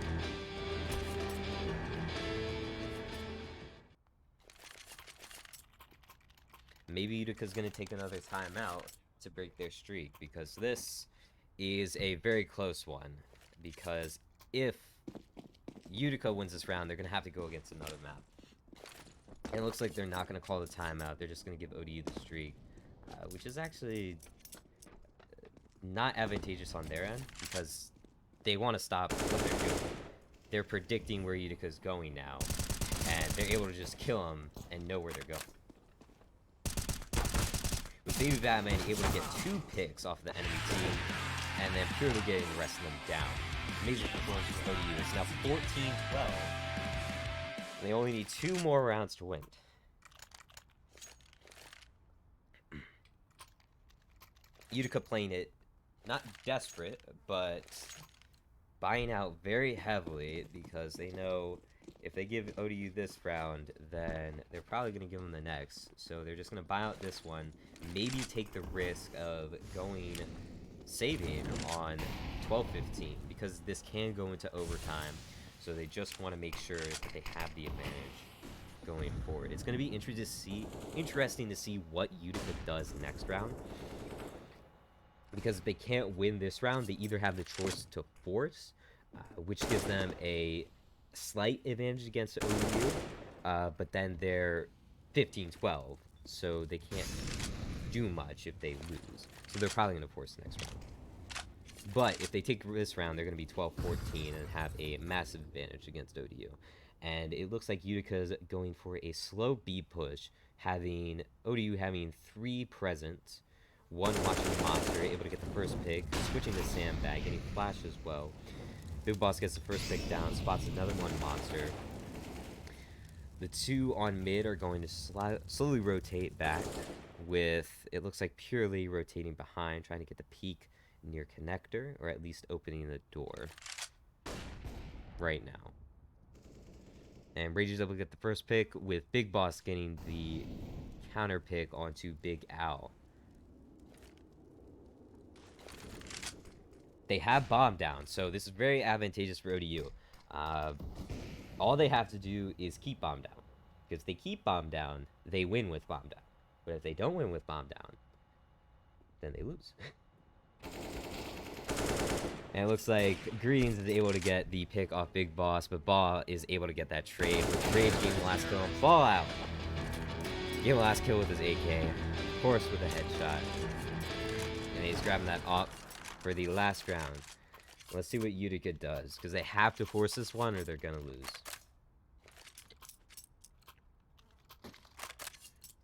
Maybe Utica's going to take another timeout to break their streak, because this is a very close one. Because if Utica wins this round, they're going to have to go against another map. And it looks like they're not going to call the timeout. They're just going to give ODU the streak, which is actually not advantageous on their end, because they want to stop what they're doing. They're predicting where Utica's going now, and they're able to just kill them and know where they're going. With Baby Batman able to get 2 picks off the enemy team, and then Purely getting the rest of them down. Amazing performance from ODU. It's now 14-12. They only need 2 more rounds to win. Utica playing it, not desperate, but buying out very heavily, because they know if they give ODU this round, then they're probably going to give them the next. So they're just going to buy out this one, maybe take the risk of saving on 12-15, because this can go into overtime. So they just want to make sure that they have the advantage going forward. It's going to be interesting to see what Utica does next round. Because if they can't win this round, they either have the choice to force, which gives them a slight advantage against ODU, but then they're 15-12, so they can't do much if they lose. So they're probably going to force the next round. But if they take this round, they're going to be 12-14 and have a massive advantage against ODU. And it looks like Utica's going for a slow B push, ODU having 3 presents, 1 watching the monster, able to get the first pick, switching to sandbag, getting flash as well. Big Boss gets the first pick down, spots another 1 monster. The 2 on mid are going to slowly rotate back, with, it looks like, Purely rotating behind, trying to get the peek near connector, or at least opening the door right now. And Rage is able to get the first pick, with Big Boss getting the counter pick onto Big Al. They have bomb down, so this is very advantageous for ODU. All they have to do is keep bomb down. Because if they keep bomb down, they win with bomb down. But if they don't win with bomb down, then they lose. And it looks like Greetings is able to get the pick off Big Boss, but Ball is able to get that trade, with Rage getting the last kill on Fallout. Getting the last kill with his AK, of course with a headshot. And he's grabbing that op for the last round. Let's see what Utica does, because they have to force this one or they're going to lose.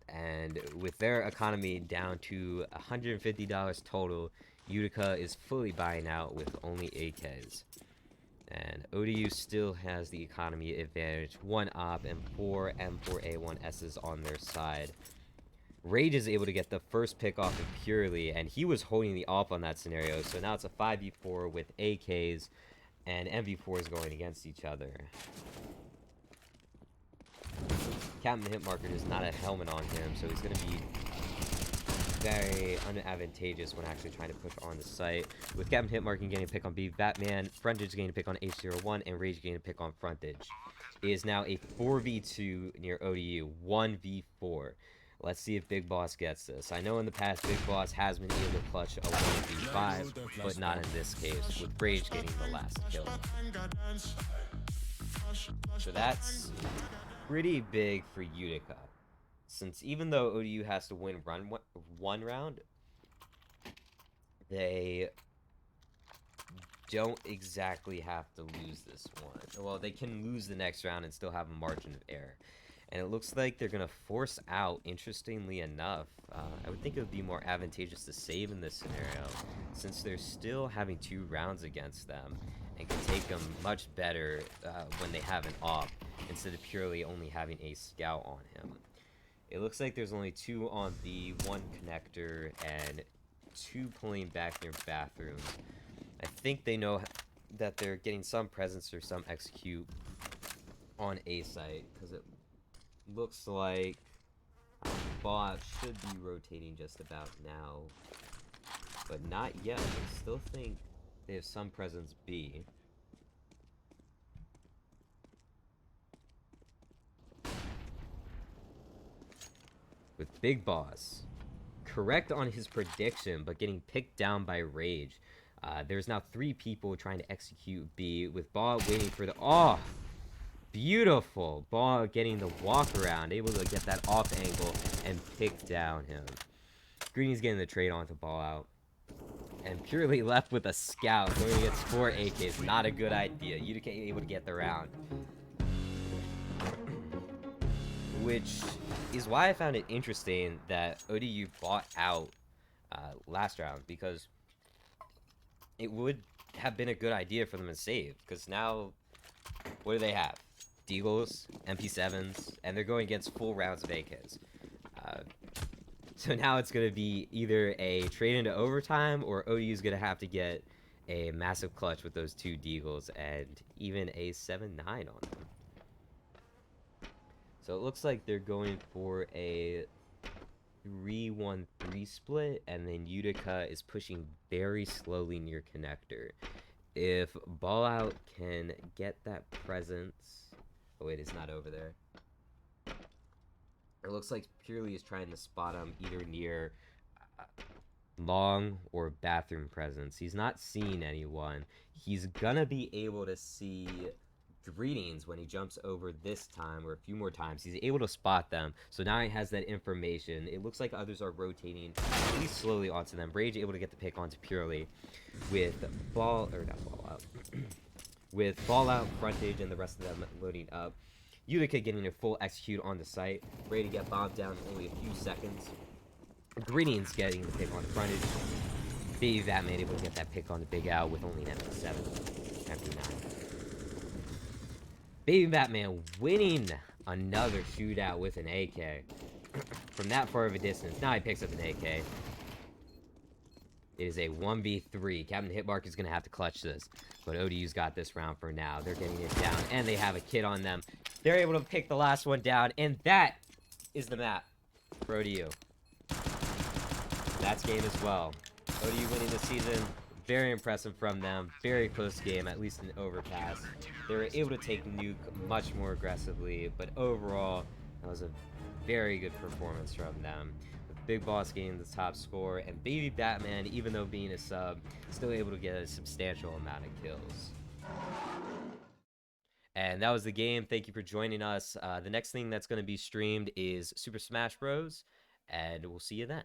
And with their economy down to $150 total, Utica is fully buying out with only AKs. And ODU still has the economy advantage, 1 op and 4 M4A1Ss on their side. Rage is able to get the first pick off of Purely, and he was holding the off on that scenario, so now it's a 5v4 with AKs, and MV4s going against each other. Captain Hitmarker does not have a helmet on him, so he's going to be very unadvantageous when actually trying to push on the site. With Captain Hitmarker getting a pick on B, Batman, Frontage getting a pick on H01, and Rage getting a pick on Frontage. It is now a 4v2 near ODU, 1v4. Let's see if Big Boss gets this. I know in the past, Big Boss has been able to clutch a 1v5, but not in this case, with Rage getting the last kill. So that's pretty big for Utica, since even though ODU has to win one round, they don't exactly have to lose this one. Well, they can lose the next round and still have a margin of error. And it looks like they're going to force out, interestingly enough. I would think it would be more advantageous to save in this scenario, since they're still having 2 rounds against them, and can take them much better when they have an op, instead of purely only having a scout on him. It looks like there's only 2 on B, 1 connector, and 2 pulling back near bathrooms. I think they know that they're getting some presence or some execute on A site, because it looks like bot should be rotating just about now, but not yet. I still think they have some presence B. With Big Boss correct on his prediction, but getting picked down by Rage. There's now 3 people trying to execute B, with Ball waiting for the... Oh! Beautiful! Ball getting the walk around, able to get that off angle and pick down him. Greeny's getting the trade onto Ball out. And purely left with a scout going against 4 AKs. Not a good idea. Utica able to get the round. Which is why I found it interesting that ODU bought out last round, because it would have been a good idea for them to save. Because now, what do they have? Deagles, MP7s, and they're going against full rounds of AKs. So now it's going to be either a trade into overtime, or ODU's going to have to get a massive clutch with those 2 Deagles and even a 7-9 on them. So it looks like they're going for a 3-1-3 split, and then Utica is pushing very slowly near connector. If Ball Out can get that presence... Oh wait, it's not over there. It looks like Purely is trying to spot him either near long or bathroom presence. He's not seeing anyone. He's gonna be able to see Greetings when he jumps over this time, or a few more times. He's able to spot them, so now he has that information. It looks like others are rotating at least slowly onto them. Rage able to get the pick onto Purely with with Fallout, Frontage, and the rest of them loading up. Utica getting a full execute on the site, ready to get bombed down in only a few seconds. Greetings getting the pick on the Frontage. Baby Batman able to get that pick on the Big Al with only an MP7, MP9. Baby Batman winning another shootout with an AK from that far of a distance. Now he picks up an AK. It is a 1v3. Captain Hitmark is going to have to clutch this, but ODU's got this round for now. They're getting it down, and they have a kid on them. They're able to pick the last one down, and that is the map for ODU. That's game as well. ODU winning the season. Very impressive from them. Very close game, at least an overpass. They were able to take Nuke much more aggressively, but overall, that was a very good performance from them. With Big Boss getting the top score, and Baby Batman, even though being a sub, still able to get a substantial amount of kills. And that was the game. Thank you for joining us. The next thing that's going to be streamed is Super Smash Bros. And we'll see you then.